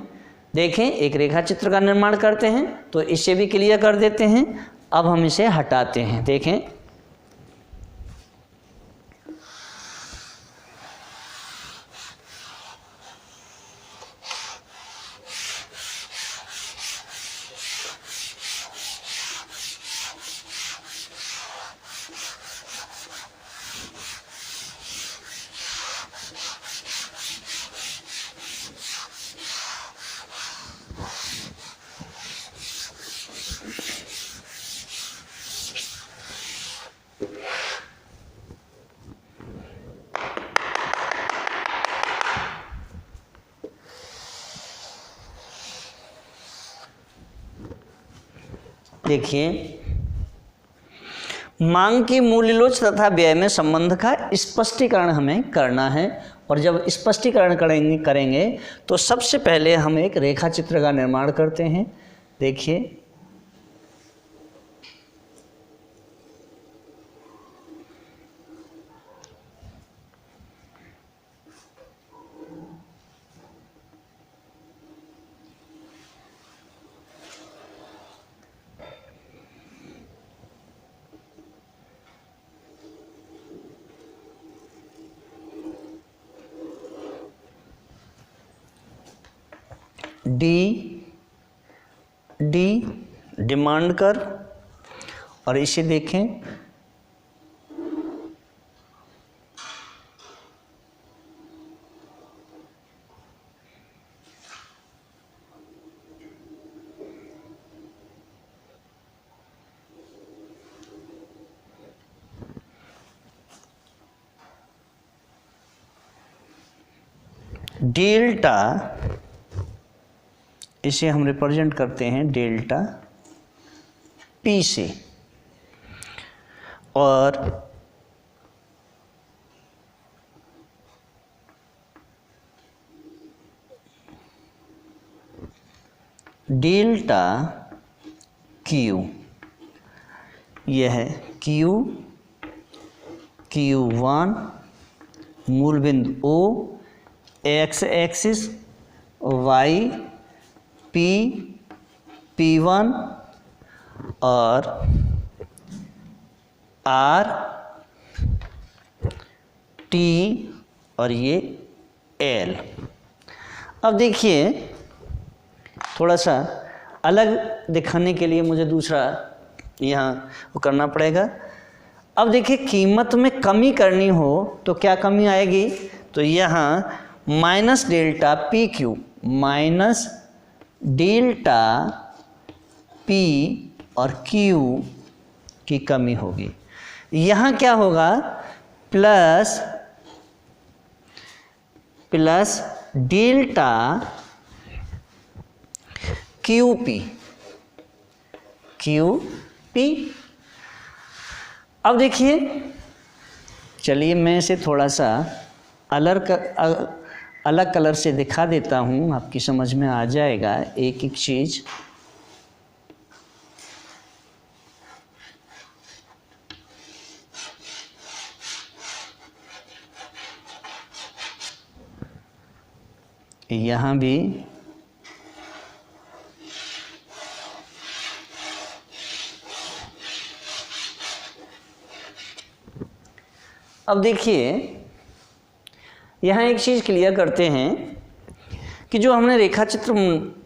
देखें एक रेखा चित्र का निर्माण करते हैं, तो इसे भी क्लियर कर देते हैं। अब हम इसे हटाते हैं। देखें देखिए मांग की मूल्यलोच तथा व्यय में संबंध का स्पष्टीकरण हमें करना है। और जब स्पष्टीकरण करेंगे तो सबसे पहले हम एक रेखा चित्र का निर्माण करते हैं। देखिए डी डिमांड कर, और इसे देखें डेल्टा, इसे हम रिप्रेजेंट करते हैं डेल्टा पी से, और डेल्टा क्यू, यह है Q1 मूल बिंदु O, X axis Y P1 और R T और ये L। अब देखिए थोड़ा सा अलग दिखाने के लिए मुझे दूसरा यहाँ वो करना पड़ेगा। अब देखिए कीमत में कमी करनी हो तो क्या कमी आएगी, तो यहाँ minus delta P Q, minus delta P और क्यू की कमी होगी। यहाँ क्या होगा, प्लस डेल्टा क्यू पी। अब देखिए चलिए मैं इसे थोड़ा सा अलग कलर से दिखा देता हूँ, आपकी समझ में आ जाएगा एक एक चीज़। यहाँ भी अब देखिए यहाँ एक चीज़ क्लियर करते हैं कि जो हमने रेखा चित्र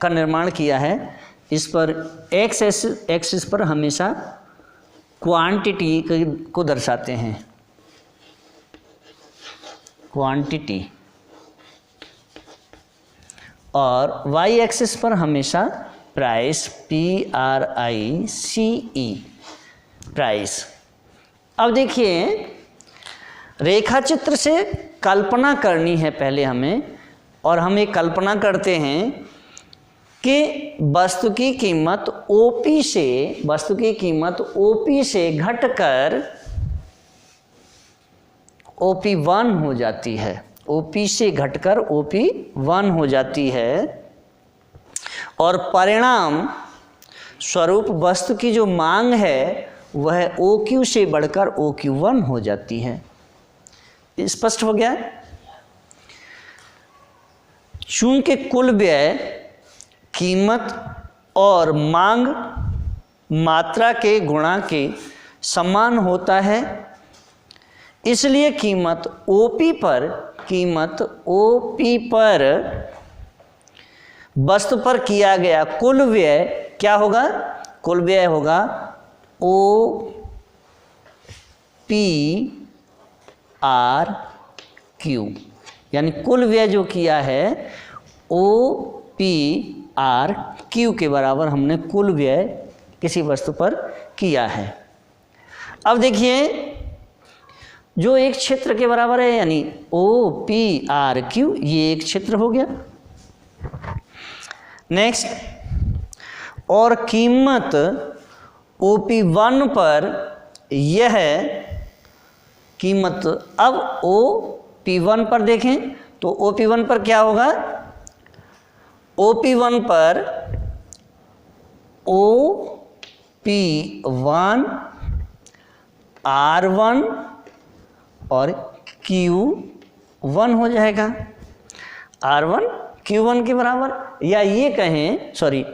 का निर्माण किया है, इस पर एक्स एक्सिस पर हमेशा क्वांटिटी को दर्शाते हैं, क्वांटिटी, और वाई एक्सिस पर हमेशा प्राइस, PRICE, प्राइस। अब देखिए रेखा चित्र से कल्पना करनी है पहले हमें, और हम एक कल्पना करते हैं कि वस्तु की कीमत OP से घटकर OP1 हो जाती है, OP से घटकर OP1 हो जाती है, और परिणाम स्वरूप वस्तु की जो मांग है वह OQ से बढ़कर OQ1 हो जाती है। स्पष्ट हो गया? चूंकि कुल व्यय कीमत और मांग मात्रा के गुणा के समान होता है, इसलिए कीमत ओपी पर वस्तु पर किया गया कुल व्यय क्या होगा? कुल व्यय होगा OPRQ, यानी कुल व्यय जो किया है OPRQ के बराबर हमने कुल व्यय किसी वस्तु पर किया है। अब देखिए जो एक क्षेत्र के बराबर है यानी OPRQ, ये एक क्षेत्र हो गया। नेक्स्ट, और कीमत OP1 पर यह कीमत, अब OP1 पर देखें तो OP1 पर क्या होगा? OP1 पर OP1 R1 और Q1 हो जाएगा, R1 Q1 के बराबर, या ये कहें, सॉरी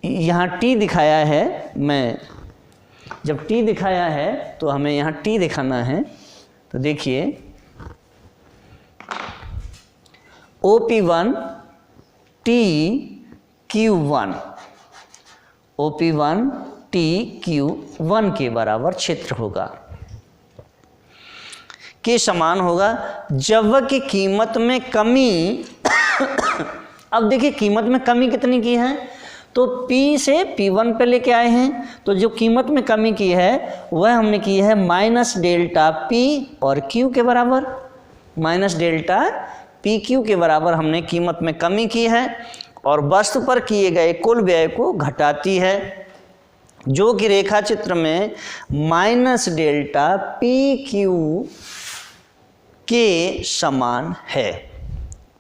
यहाँ T दिखाया है, मैं जब T दिखाया है तो हमें यहाँ T दिखाना है। तो देखिए OP1 TQ1, OP1 TQ1 के बराबर क्षेत्र होगा, के समान होगा, जबकि कीमत में कमी अब देखिए कीमत में कमी कितनी की है? तो P से P1 पे लेके आए हैं, तो जो कीमत में कमी की है वह हमने की है माइनस डेल्टा P और Q के बराबर, माइनस डेल्टा PQ के बराबर हमने कीमत में कमी की है, और वस्तु पर किए गए कुल व्यय को घटाती है, जो कि रेखा चित्र में माइनस डेल्टा PQ के समान है।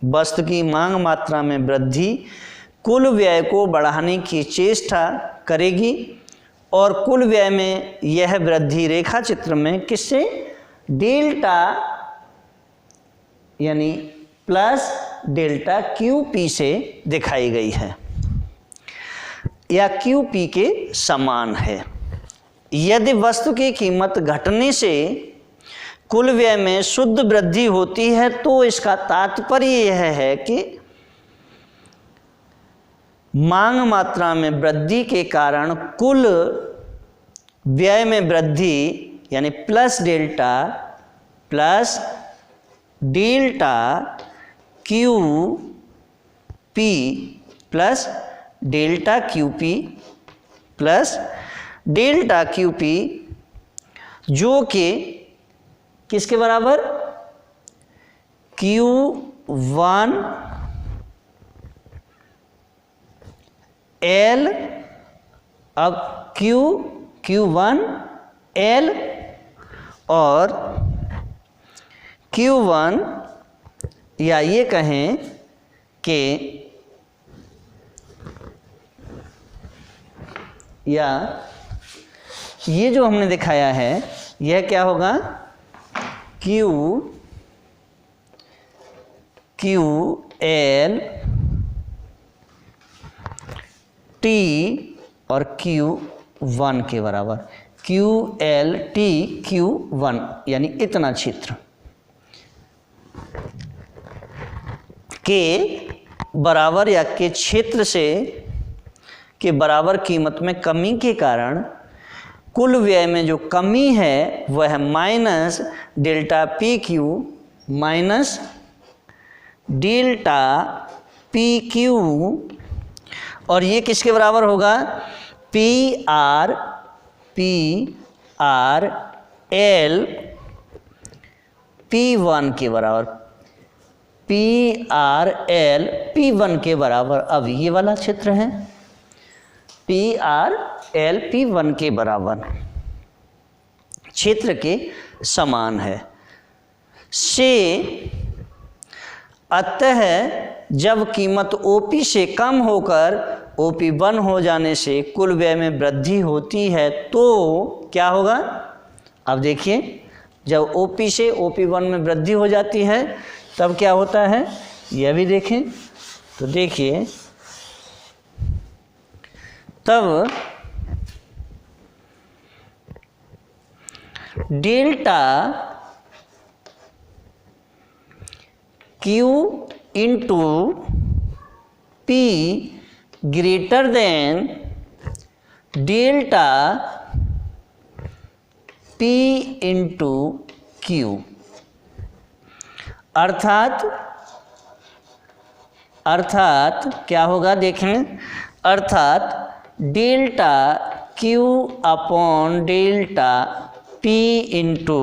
वस्तु की मांग मात्रा में वृद्धि कुल व्यय को बढ़ाने की चेष्टा करेगी, और कुल व्यय में यह वृद्धि रेखा चित्र में किससे? डेल्टा यानी प्लस डेल्टा QP से दिखाई गई है, या QP के समान है। यदि वस्तु की कीमत घटने से कुल व्यय में शुद्ध वृद्धि होती है तो इसका तात्पर्य यह है कि मांग मात्रा में वृद्धि के कारण कुल व्यय में वृद्धि यानी plus delta QP plus delta QP plus delta QP, जो कि किसके बराबर? Q1 L, अब Q1 L और Q1, या ये कहें कि या ये जो हमने दिखाया है यह क्या होगा? QL T और Q1 के बराबर, QL T Q1 यानी इतना क्षेत्र के बराबर या के क्षेत्र से के बराबर कीमत में कमी के कारण कुल व्यय में जो कमी है वह minus delta PQ minus delta PQ, और ये किसके बराबर होगा? PR L P1 के बराबर, PRL P1 के बराबर। अब ये वाला क्षेत्र है PRL P1 के बराबर, क्षेत्र के समान है से, अतः जब कीमत OP से कम होकर OP1 हो जाने से कुल व्यय में वृद्धि होती है तो क्या होगा? अब देखिए जब OP से OP1 में वृद्धि हो जाती है तब क्या होता है, यह भी देखें। तो देखिए तब delta Q into P greater than delta P into Q. अर्थात क्या होगा देखें, अर्थात delta Q upon delta P into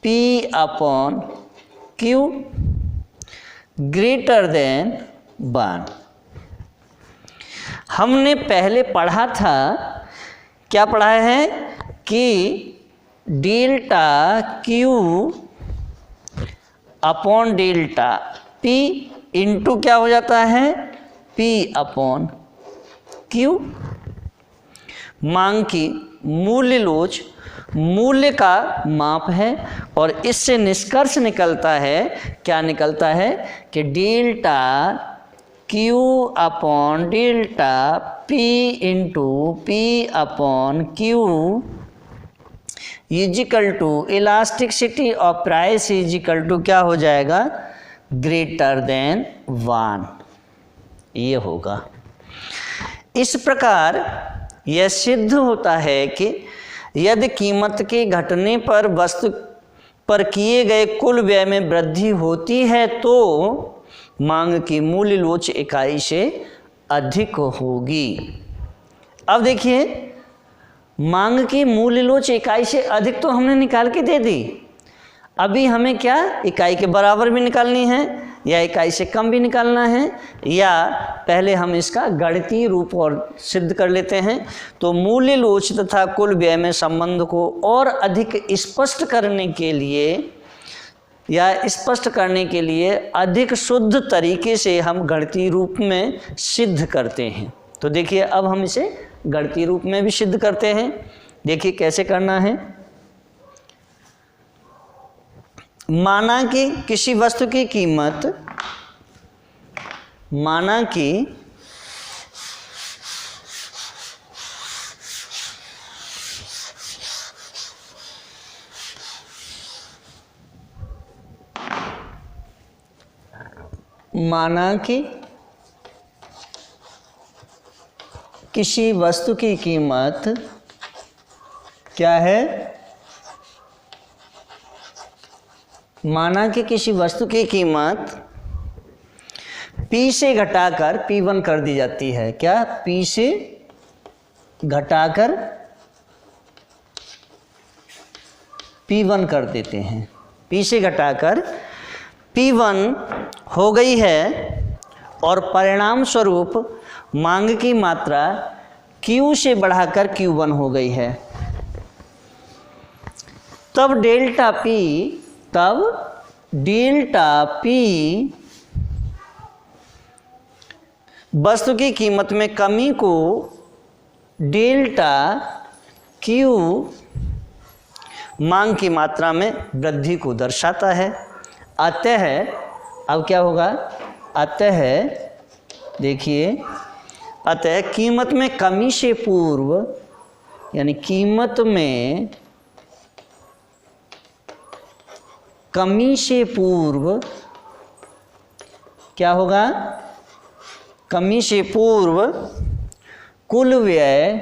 P upon Q greater than 1। हमने पहले पढ़ा था, क्या पढ़ा है कि delta Q upon delta P into क्या हो जाता है, पी अपॉन क्यू। मांग की मूल्य लोच मूल्य का माप है और इससे निष्कर्ष निकलता है, क्या निकलता है कि delta Q upon delta P into P upon Q is equal to elasticity of price is equal to क्या हो जाएगा, ग्रेटर देन 1। ये होगा। इस प्रकार यह सिद्ध होता है कि यदि कीमत के घटने पर वस्तु पर किए गए कुल व्यय में वृद्धि होती है तो मांग की मूल्य लोच इकाई से अधिक होगी। अब देखिए, मांग की मूल्य लोच इकाई से अधिक तो हमने निकाल के दे दी, अभी हमें क्या इकाई के बराबर भी निकालनी है या इकाई से कम भी निकालना है, या पहले हम इसका गणितीय रूप और सिद्ध कर लेते हैं। तो मूल्य लोच तथा कुल व्यय में संबंध को और अधिक स्पष्ट करने के लिए या स्पष्ट करने के लिए अधिक शुद्ध तरीके से हम गणितीय रूप में सिद्ध करते हैं। तो देखिए, अब हम इसे गणितीय रूप में भी सिद्ध करते हैं। देखिए कैसे करना है। माना कि किसी वस्तु की कीमत, माना कि किसी वस्तु की कीमत क्या है, माना कि किसी वस्तु की कीमत P से घटाकर P1 कर दी जाती है। क्या, P से घटाकर P1 कर देते हैं, P से घटाकर P1 हो गई है और परिणाम स्वरूप मांग की मात्रा Q से बढ़ाकर Q1 हो गई है। तब डेल्टा P वस्तु की कीमत में कमी को डेल्टा Q मांग की मात्रा में वृद्धि को दर्शाता है। अतः अब क्या होगा, अतः देखिए, अतः कीमत में कमी से पूर्व, यानी कीमत में कमी से पूर्व क्या होगा, कमी से पूर्व कुल व्यय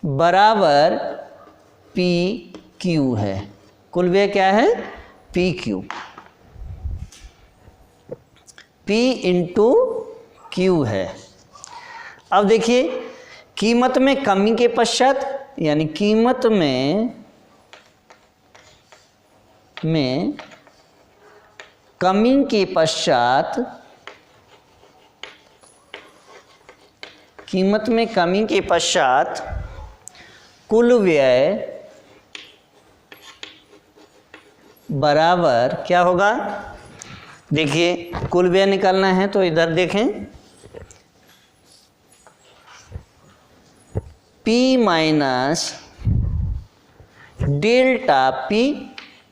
बराबर पी क्यू है। कुल व्यय क्या है, P Q, P into Q है। अब देखिए, कीमत में कमी के पश्चात, यानी कीमत में कमी के पश्चात, कीमत में कमी के पश्चात कुल व्यय बराबर क्या होगा। देखिए, कुल व्यय निकालना है तो इधर देखें, P minus delta P,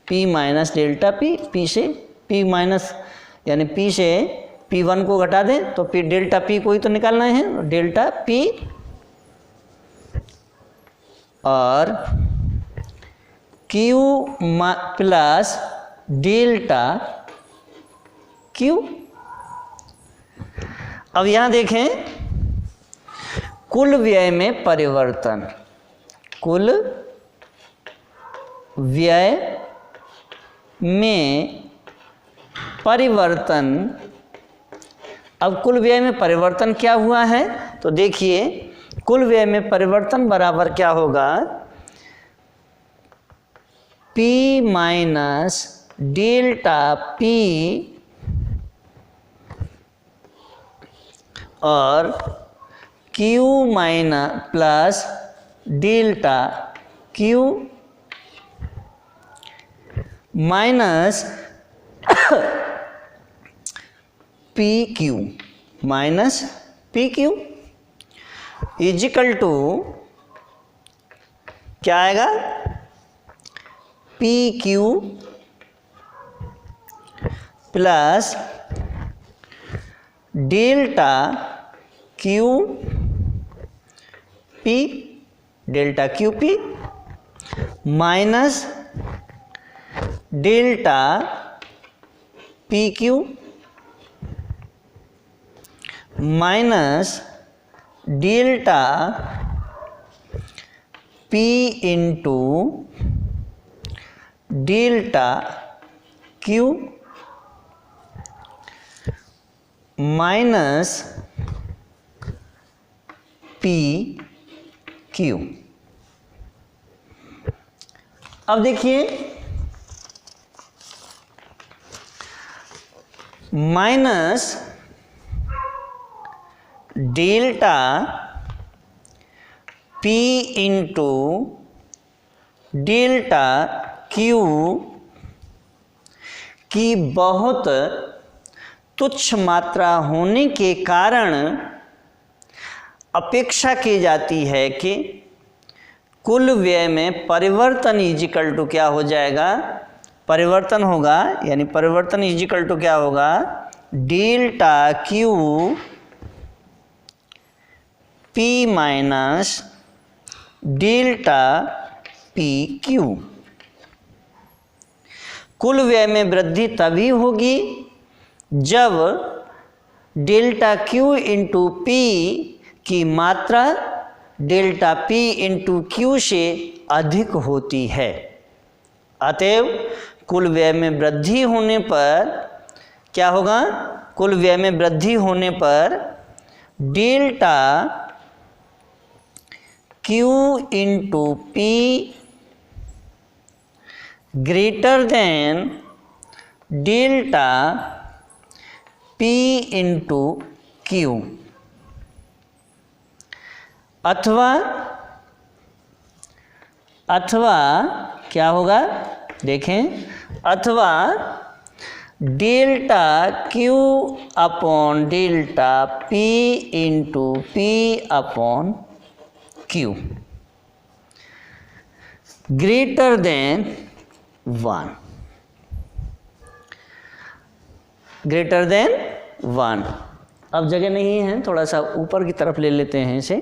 P minus delta P, P से P माइनस यानी P से P1 को घटा दें तो P डेल्टा P को ही तो निकालना है, डेल्टा P और Q प्लस डेल्टा Q। अब यहाँ देखें कुल व्यय में परिवर्तन, कुल व्यय में परिवर्तन। अब कुल व्यय में परिवर्तन क्या हुआ है तो देखिए कुल व्यय में परिवर्तन बराबर क्या होगा, P माइनस डेल्टा P और Q minus plus delta Q minus PQ minus PQ is equal to क्या आएगा, PQ plus delta Q P, delta QP minus delta PQ minus delta P into delta Q minus PQ। अब देखिए minus delta P into delta Q की बहुत तुच्छ मात्रा होने के कारण अपेक्षा की जाती है कि कुल व्यय में परिवर्तन इजिकल टू क्या हो जाएगा, परिवर्तन होगा, यानी परिवर्तन इजिकल टू क्या होगा, delta Q P minus delta PQ। कुल व्यय में वृद्धि तभी होगी जब डेल्टा Q इंटू P की मात्रा डेल्टा P इंटू Q से अधिक होती है। अतएव कुल व्यय में वृद्धि होने पर क्या होगा, कुल व्यय में वृद्धि होने पर delta Q into P greater than delta P into Q, अथवा क्या होगा देखें, अथवा delta Q upon delta P into P upon Q greater than 1, greater than 1। अब जगह नहीं है, थोड़ा सा ऊपर की तरफ ले लेते हैं इसे,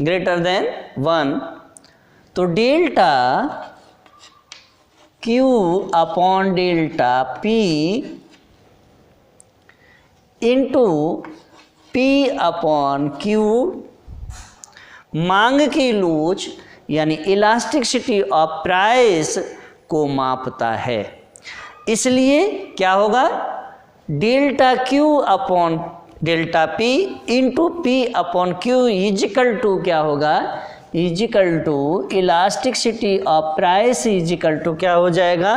ग्रेटर देन 1। तो delta Q upon delta P into P upon Q मांग की लोच यानी इलास्टिसिटी ऑफ प्राइस को मापता है। इसलिए क्या होगा, delta Q upon delta P into P upon Q is equal to क्या होगा, is equal to elasticity of price is equal to क्या हो जाएगा,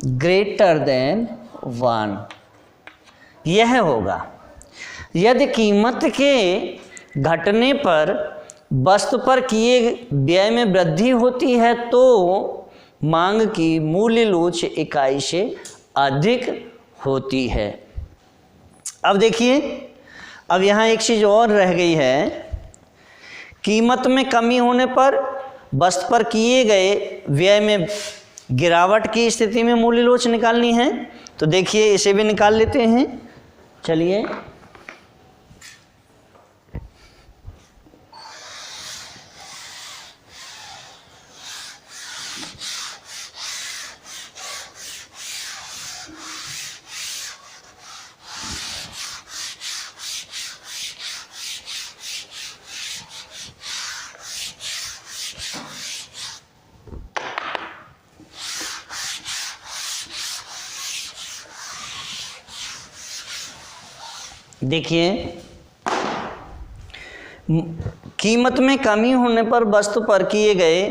ग्रेटर देन 1। यह होगा यदि कीमत के घटने पर वस्तु पर किए व्यय में वृद्धि होती है तो मांग की मूल्य लोच इकाई से अधिक होती है। अब देखिए, अब यहाँ एक चीज़ और रह गई है, कीमत में कमी होने पर वस्तु पर किए गए व्यय में गिरावट की स्थिति में मूल्य लोच निकालनी है। तो देखिए इसे भी निकाल लेते हैं। चलिए देखिए कीमत में कमी होने पर वस्तु पर किए गए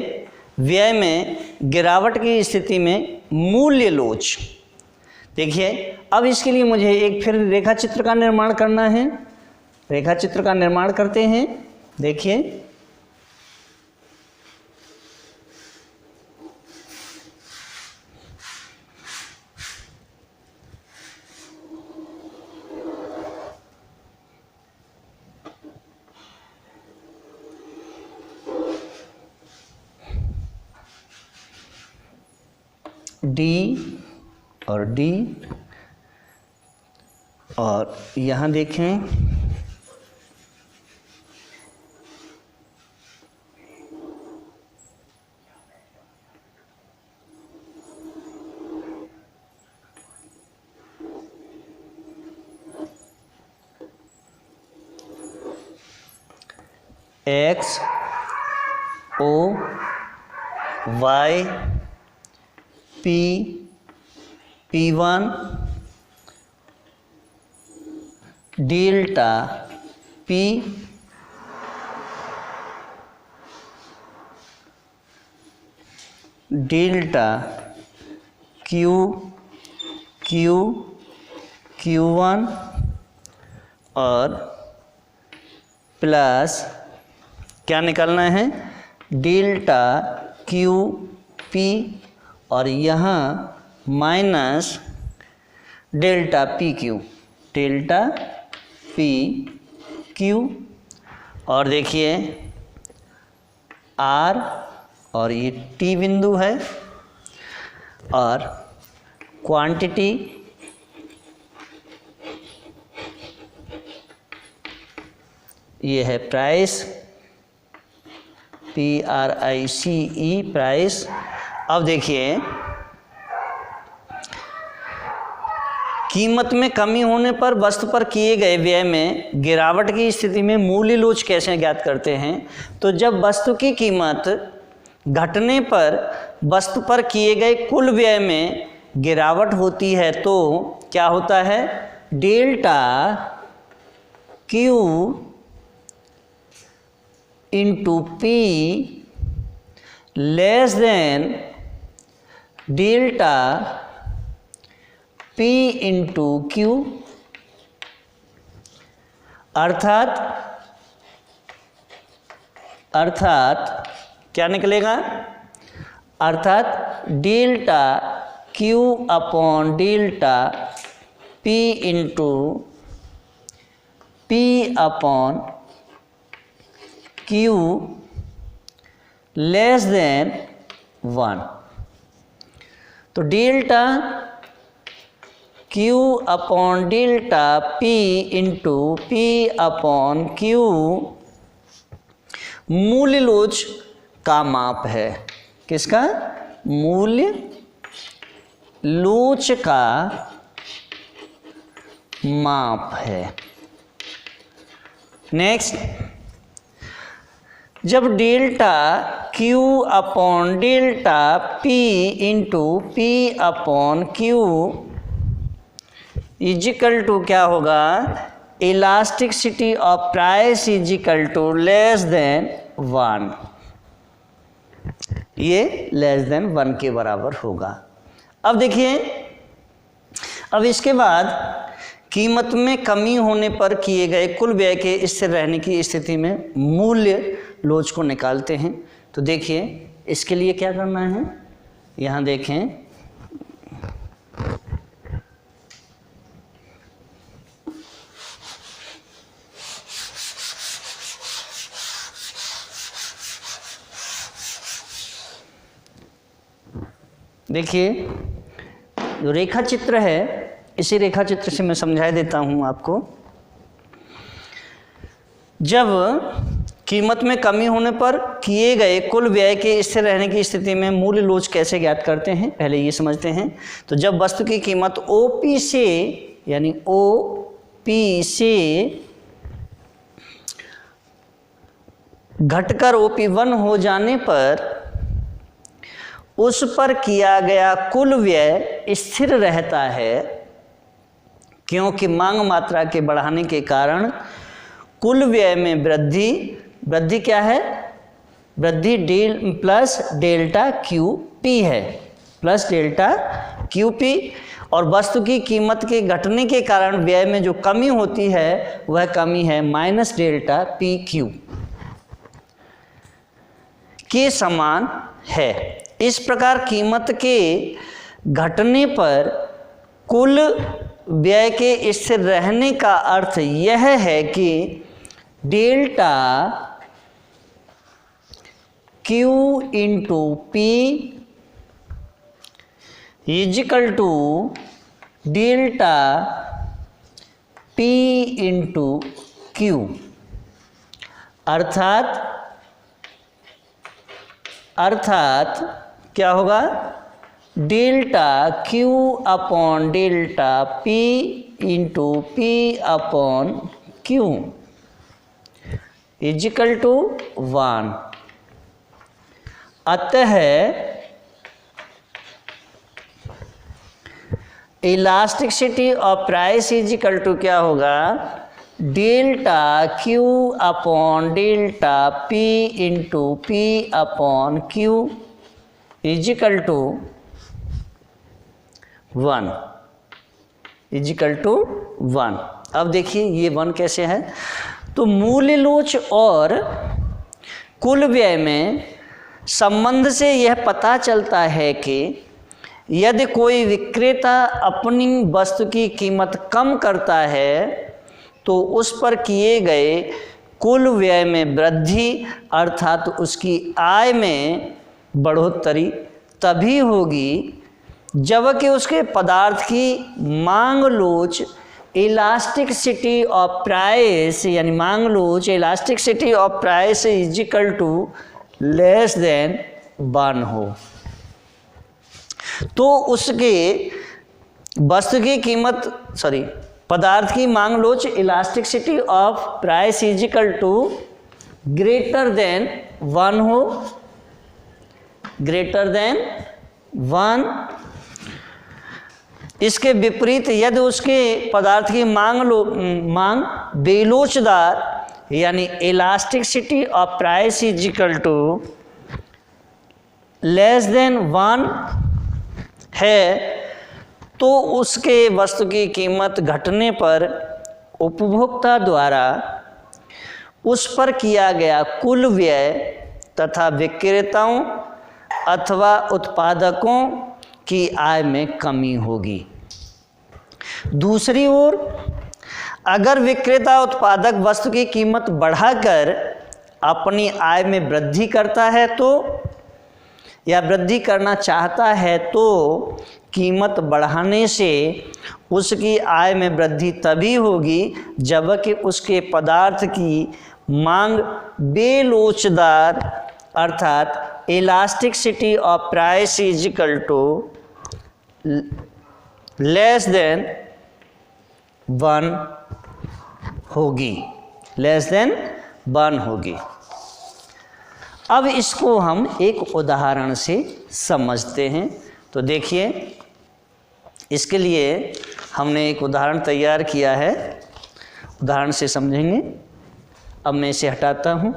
व्यय में गिरावट की स्थिति में मूल्य लोच। देखिए अब इसके लिए मुझे एक फिर रेखा चित्र का निर्माण करना है। रेखा चित्र का निर्माण करते हैं। देखिए डी और डी, और यहाँ देखें X O Y P P1 delta P delta Q Q Q1 और प्लस क्या निकालना है, डेल्टा Q P और यहाँ minus delta P Q, delta P Q. और देखिए आर और ये टी बिंदु है और क्वांटिटी ये है प्राइस, PRICE प्राइस। अब देखिए कीमत में कमी होने पर वस्तु पर किए गए व्यय में गिरावट की स्थिति में मूल्य लोच कैसे ज्ञात करते हैं। तो जब वस्तु की कीमत घटने पर वस्तु पर किए गए कुल व्यय में गिरावट होती है तो क्या होता है, delta Q into P less than delta P into Q. अर्थात क्या निकलेगा, अर्थात delta Q upon delta P into P upon Q less than 1। तो delta Q upon delta P into P upon Q मूल्य लोच का माप है। किसका, मूल्य लोच का माप है। नेक्स्ट, जब delta Q upon delta P into P upon Q is equal to क्या होगा, elasticity of price is equal to less than 1, ये लेस देन 1 के बराबर होगा। अब देखिए, अब इसके बाद कीमत में कमी होने पर किए गए कुल व्यय के स्थिर रहने की स्थिति में मूल्य लोच को निकालते हैं। तो देखिए इसके लिए क्या करना है, यहाँ देखें देखिए जो रेखा चित्र है, इसी रेखा चित्र से मैं समझा देता हूँ आपको। जब कीमत में कमी होने पर किए गए कुल व्यय के स्थिर रहने की स्थिति में मूल्य लोच कैसे ज्ञात करते हैं, पहले ये समझते हैं। तो जब वस्तु की कीमत ओपी से यानी ओपी से घटकर OP1 हो जाने पर उस पर किया गया कुल व्यय स्थिर रहता है, क्योंकि मांग मात्रा के बढ़ाने के कारण कुल व्यय में वृद्धि क्या है, वृद्धि प्लस डेल्टा QP है, प्लस डेल्टा QP। और वस्तु की कीमत के घटने के कारण व्यय में जो कमी होती है वह कमी है माइनस डेल्टा PQ के समान है। इस प्रकार कीमत के घटने पर कुल व्यय के स्थिर रहने का अर्थ यह है कि delta Q into P is equal to delta P into Q, अर्थात क्या होगा, delta Q upon delta P into P upon Q is equal to 1। अतः elasticity of price is equal to क्या होगा, delta Q upon delta P into P upon Q is equal to 1, is equal to 1। अब देखिए ये 1 कैसे है। तो मूल्य लोच और कुल व्यय में संबंध से यह पता चलता है कि यदि कोई विक्रेता अपनी वस्तु की कीमत कम करता है तो उस पर किए गए कुल व्यय में वृद्धि अर्थात उसकी आय में बढ़ोतरी तभी होगी जबकि उसके पदार्थ की मांग लोच इलास्टिसिटी ऑफ प्राइस यानी मांग लोच elasticity of price is equal to less than 1 हो। तो उसके वस्तु की कीमत पदार्थ की मांग लोच elasticity of price is equal to greater than 1 हो, ग्रेटर देन 1। इसके विपरीत यदि उसके पदार्थ की मांग बेलोचदार यानी elasticity of price is equal to less than 1 है तो उसके वस्तु की कीमत घटने पर उपभोक्ता द्वारा उस पर किया गया कुल व्यय तथा विक्रेताओं अथवा उत्पादकों की आय में कमी होगी। दूसरी ओर अगर विक्रेता उत्पादक वस्तु की कीमत बढ़ाकर अपनी आय में वृद्धि करता है तो या वृद्धि करना चाहता है तो कीमत बढ़ाने से उसकी आय में वृद्धि तभी होगी जबकि उसके पदार्थ की मांग बेलोचदार अर्थात elasticity of price is equal to less than 1 होगी, लेस देन 1 होगी। अब इसको हम एक उदाहरण से समझते हैं। तो देखिए इसके लिए हमने एक उदाहरण तैयार किया है, उदाहरण से समझेंगे। अब मैं इसे हटाता हूँ।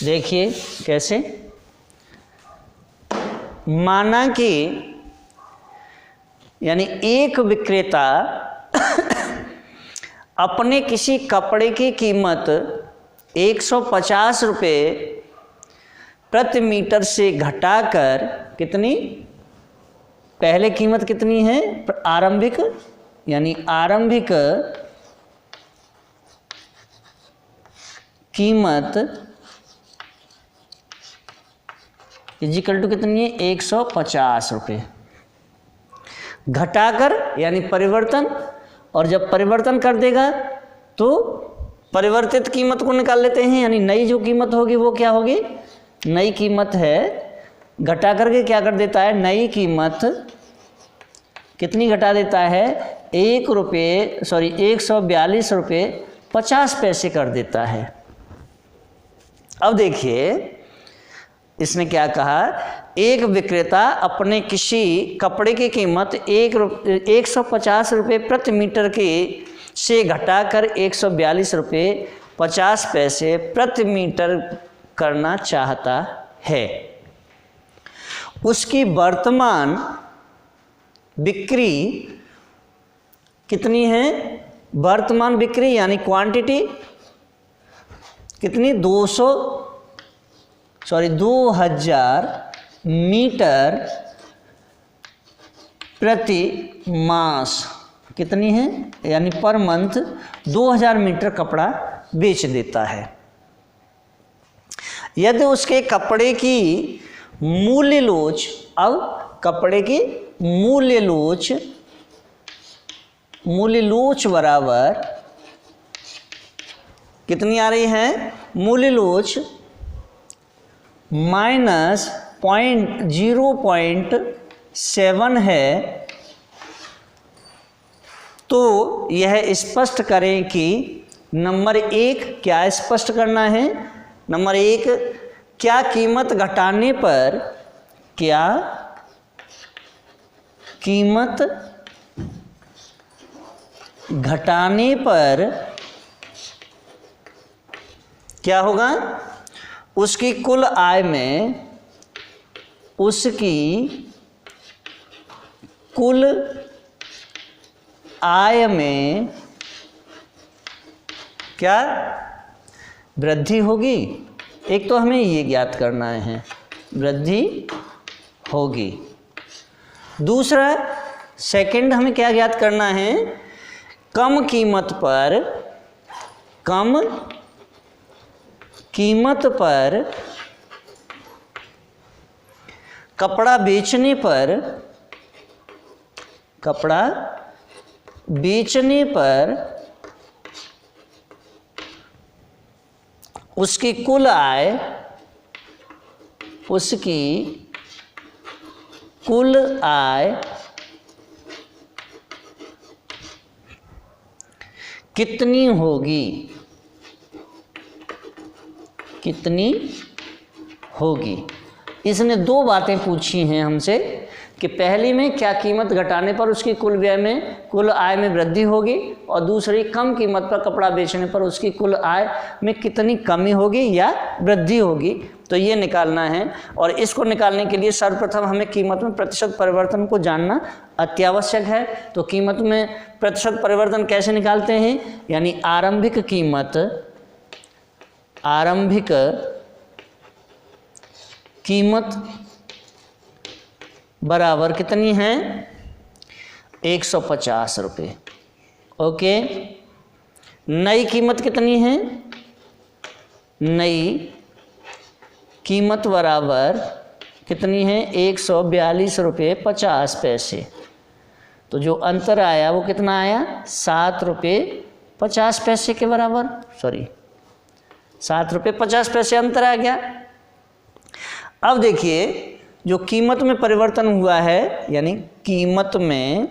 देखिए कैसे, माना कि यानी एक विक्रेता अपने किसी कपड़े की कीमत 150 रुपये प्रति मीटर से घटाकर कितनी, पहले कीमत कितनी है आरंभिक, यानी आरंभिक कीमत इजिकल टू कितनी है 150 रुपये, घटाकर यानी परिवर्तन, और जब परिवर्तन कर देगा तो परिवर्तित कीमत को निकाल लेते हैं, यानी नई जो कीमत होगी वो क्या होगी, नई कीमत है, घटा करके क्या कर देता है, नई कीमत कितनी घटा देता है 142 रुपये 50 पैसे कर देता है। अब देखिए इसने क्या कहा, एक विक्रेता अपने किसी कपड़े की कीमत 150 रुपये प्रति मीटर के से घटाकर 142 रुपये 50 पैसे प्रति मीटर करना चाहता है। उसकी वर्तमान बिक्री कितनी है, वर्तमान बिक्री यानी क्वांटिटी कितनी 2000 मीटर प्रति मास कितनी है, यानी पर मंथ 2000 मीटर कपड़ा बेच देता है। यदि उसके कपड़े की मूल्य लोच, अब कपड़े की मूल्य लोच बराबर कितनी आ रही है, मूल्य लोच -0.7 है, तो यह स्पष्ट करें कि नंबर 1 क्या स्पष्ट करना है, नंबर 1 क्या कीमत घटाने पर, क्या कीमत घटाने पर क्या होगा, उसकी कुल आय में, उसकी कुल आय में क्या वृद्धि होगी। एक तो हमें ये ज्ञात करना है, वृद्धि होगी। दूसरा सेकंड हमें क्या ज्ञात करना है, कम कीमत पर कपड़ा बेचने पर उसकी कुल आय कितनी होगी। इसने दो बातें पूछी हैं हमसे कि पहली में क्या कीमत घटाने पर उसकी कुल आय में वृद्धि होगी, और दूसरी कम कीमत पर कपड़ा बेचने पर उसकी कुल आय में कितनी कमी होगी या वृद्धि होगी। तो ये निकालना है, और इसको निकालने के लिए सर्वप्रथम हमें कीमत में प्रतिशत परिवर्तन को जानना अत्यावश्यक है। तो कीमत में प्रतिशत परिवर्तन कैसे निकालते हैं, यानी आरंभिक कीमत बराबर कितनी है 150 रुपये। ओके, नई कीमत कितनी है, नई कीमत बराबर कितनी है 142 रुपये 50 पैसे। तो जो अंतर आया वो कितना आया 7 रुपये 50 पैसे के बराबर, 7 रुपये 50 पैसे अंतर आ गया। अब देखिए जो कीमत में परिवर्तन हुआ है, यानी कीमत में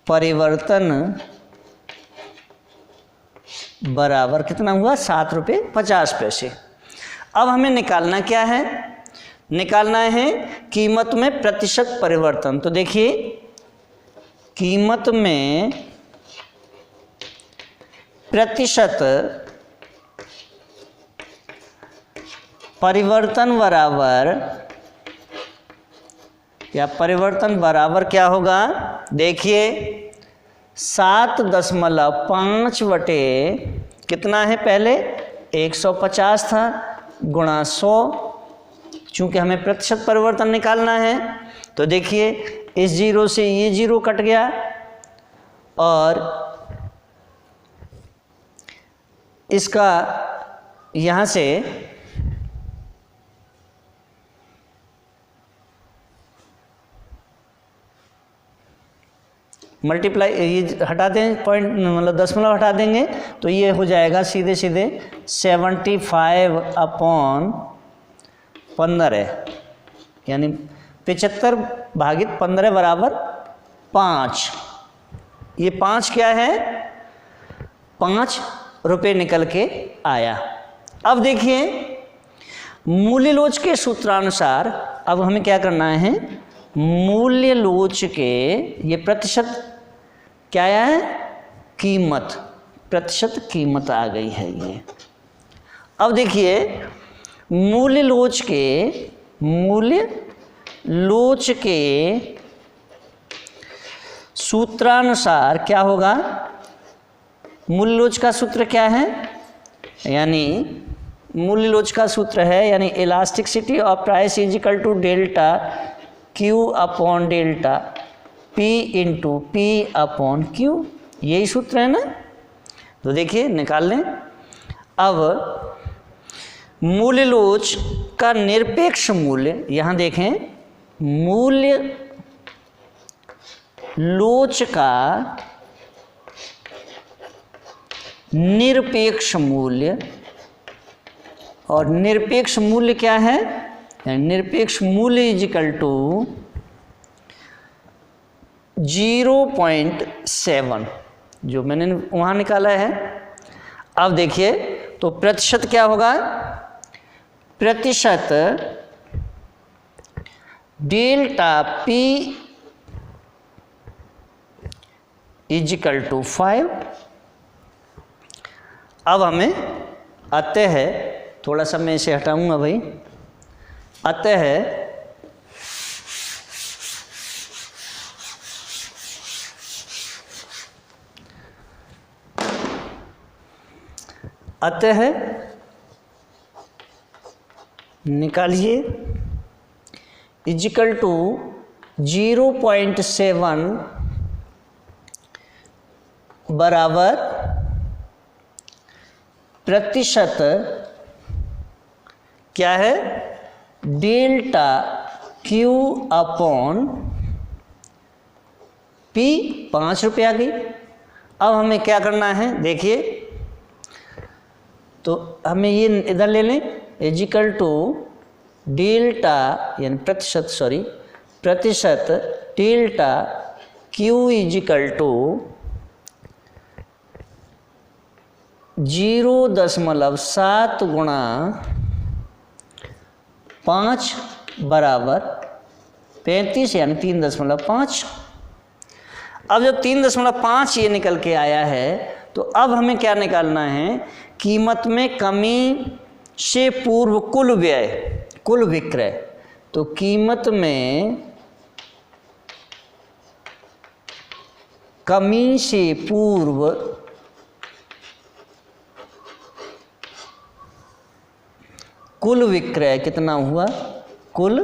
परिवर्तन बराबर कितना हुआ 7 रुपये 50 पैसे। अब हमें निकालना क्या है, निकालना है कीमत में प्रतिशत परिवर्तन। तो देखिए कीमत में प्रतिशत परिवर्तन बराबर क्या होगा, देखिए 7.5 बटे कितना है, पहले 150 था, गुणा 100, चूँकि हमें प्रतिशत परिवर्तन निकालना है। तो देखिए इस जीरो से ये जीरो कट गया, और इसका यहाँ से मल्टीप्लाई, ये हटा दें पॉइंट, मतलब दशमलव हटा देंगे तो ये हो जाएगा सीधे सीधे 75/15, यानी 75/15 बराबर 5। ये 5 क्या है, 5 रुपये निकल के आया। अब देखिए मूल्य लोच के सूत्रानुसार अब हमें क्या करना है, मूल्य लोच के ये प्रतिशत क्या है, कीमत, प्रतिशत कीमत आ गई है ये। अब देखिए मूल्य लोच के सूत्रानुसार क्या होगा, मूल्य लोच का सूत्र क्या है, यानी मूल्य लोच का सूत्र है यानी elasticity of price is equal to delta Q upon delta P into P upon Q, यही सूत्र है ना। तो देखिए निकाल लें। अब मूल्य लोच का निरपेक्ष मूल्य, यहाँ देखें मूल्य लोच का निरपेक्ष मूल्य, और निरपेक्ष मूल्य क्या है, निरपेक्ष मूल्य इज इक्वल टू 0.7 जो मैंने वहाँ निकाला है। अब देखिए तो प्रतिशत क्या होगा, प्रतिशत delta P is equal to 5। अब हमें अतः है, थोड़ा सा मैं इसे हटाऊंगा भाई, अतः निकालिए इजिकल टू 0.7 बराबर प्रतिशत क्या है, डेल्टा Q अपॉन P, 5 रुपये आ गई। अब हमें क्या करना है, देखिए तो हमें ये इधर ले लें, इजिकल टू डेल्टा यानी प्रतिशत डेल्टा Q इजिकल टू 0.7 गुणा 5 बराबर 35 यानी 3.5। अब जब 3.5 ये निकल के आया है तो अब हमें क्या निकालना है, कीमत में कमी से पूर्व कुल व्यय, कुल विक्रय। तो कीमत में कमी से पूर्व कुल विक्रय कितना हुआ, कुल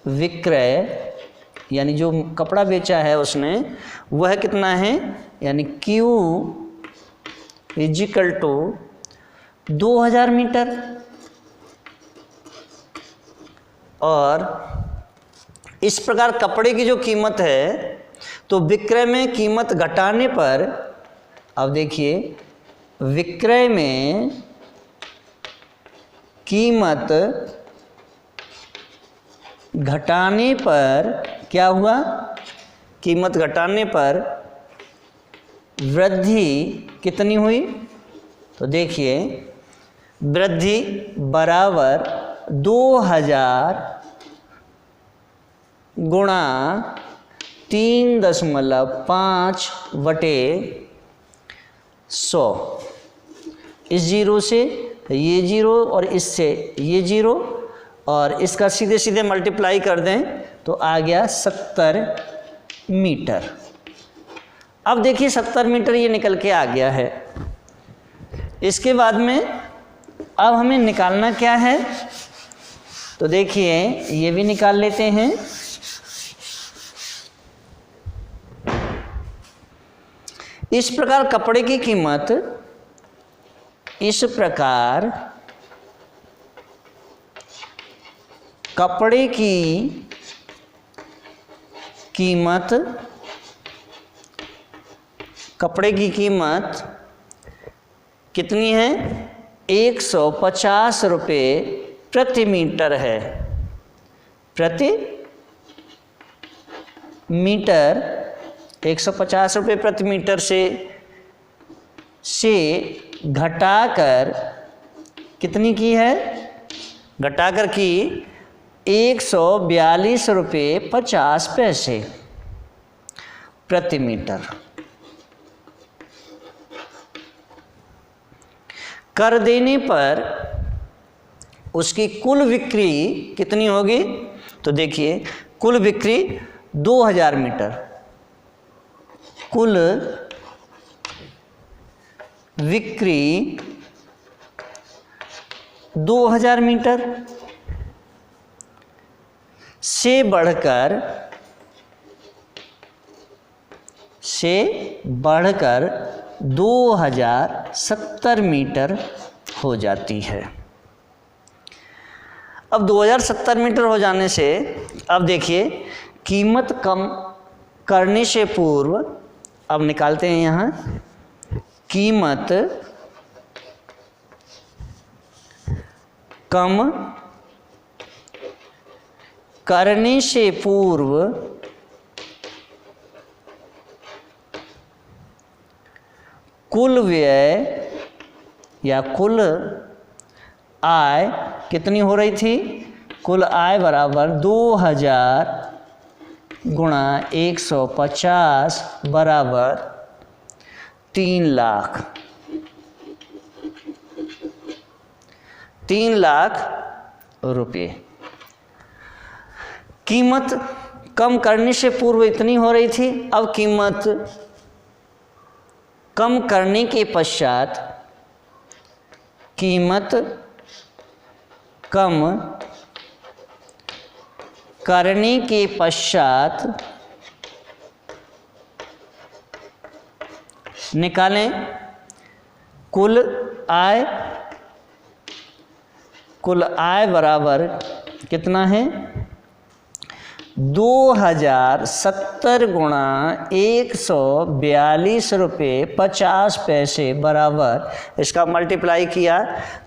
विक्रय यानी जो कपड़ा बेचा है उसने वह कितना है, यानी Q इजिकल टू 2000 मीटर। और इस प्रकार कपड़े की जो कीमत है तो विक्रय में कीमत घटाने पर, अब देखिए विक्रय में कीमत घटाने पर क्या हुआ, कीमत घटाने पर वृद्धि कितनी हुई, तो देखिए वृद्धि बराबर 2000 गुणा 3.5/100। इस जीरो से ये जीरो और इससे ये जीरो, और इसका सीधे सीधे मल्टीप्लाई कर दें तो आ गया 70 मीटर। अब देखिए 70 मीटर ये निकल के आ गया है। इसके बाद में अब हमें निकालना क्या है, तो देखिए ये भी निकाल लेते हैं। इस प्रकार कपड़े की कीमत इस प्रकार कपड़े की कीमत कितनी है? 150 रुपये प्रति मीटर है। प्रति मीटर 150 रुपये प्रति मीटर से घटाकर कितनी की है? घटाकर की 142 रुपये 50 पैसे प्रति मीटर। कर देने पर उसकी कुल बिक्री कितनी होगी? तो देखिए, कुल बिक्री 2000 मीटर, कुल बिक्री 2000 मीटर से बढ़कर 2070 मीटर हो जाती है। अब 2070 मीटर हो जाने से अब देखिए, कीमत कम करने से पूर्व अब निकालते हैं यहाँ, कीमत कम करने से पूर्व कुल व्यय या कुल आय कितनी हो रही थी? कुल आय बराबर 2000 गुणा 150 बराबर 3 लाख। 3 लाख रुपये। कीमत कम करने से पूर्व इतनी हो रही थी, अब कीमत कम करने के पश्चात कीमत कम करने के पश्चात निकालें कुल आय। कुल आय बराबर कितना है? 2070 गुणा 142 रुपये 50 पैसे बराबर, इसका मल्टीप्लाई किया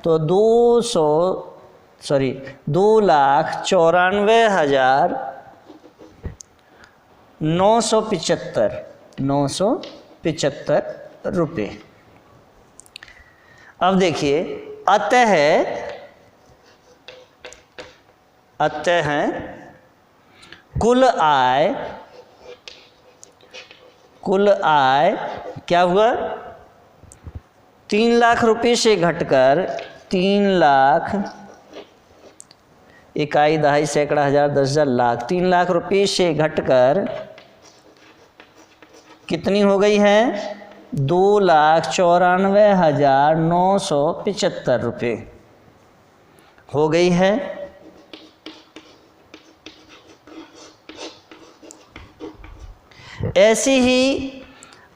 तो 2,94,975 रुपये। अब देखिए, अतः कुल आय क्या हुआ? 3 लाख रुपये से घटकर 3 लाख, इकाई, दहाई, सैकड़ा, हजार, 10,000, लाख, 3 लाख रुपये से घटकर कितनी हो गई है? 2,94,975 रुपये हो गई है। ऐसी ही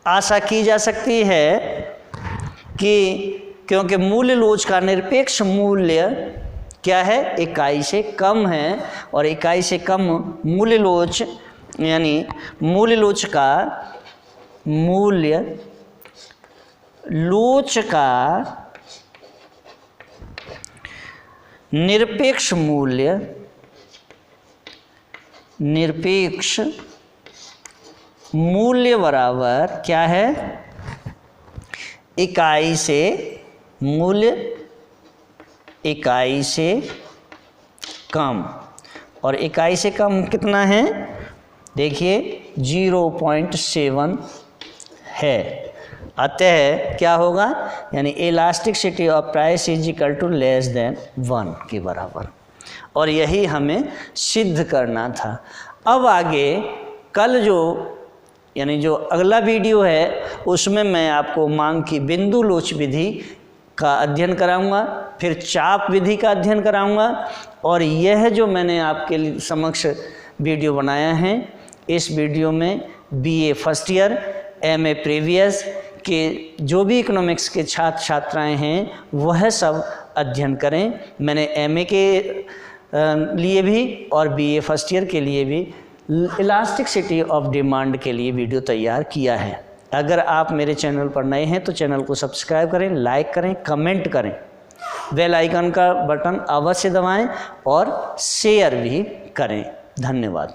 आशा की जा सकती है कि क्योंकि मूल्य लोच का निरपेक्ष मूल्य क्या है? इकाई से कम है, और इकाई से कम मूल्य लोच यानी मूल्य लोच का निरपेक्ष मूल्य बराबर क्या है? इकाई से कम, और इकाई से कम कितना है? देखिए 0.7 है। अतः क्या होगा? यानी elasticity of price is equal to less than 1 के बराबर, और यही हमें सिद्ध करना था। अब आगे कल जो अगला वीडियो है उसमें मैं आपको मांग की बिंदु लोच विधि का अध्ययन कराऊंगा, फिर चाप विधि का अध्ययन कराऊंगा, और यह जो मैंने आपके समक्ष वीडियो बनाया है, इस वीडियो में BA first year, MA previous के जो भी इकोनॉमिक्स के छात्र छात्राएं हैं वह सब अध्ययन करें। मैंने एमए के लिए भी और बीए फर्स्ट ईयर के लिए भी इलास्टिसिटी ऑफ डिमांड के लिए वीडियो तैयार किया है। अगर आप मेरे चैनल पर नए हैं तो चैनल को सब्सक्राइब करें, लाइक करें, कमेंट करें, बेल आइकन का बटन अवश्य दबाएं और शेयर भी करें। धन्यवाद।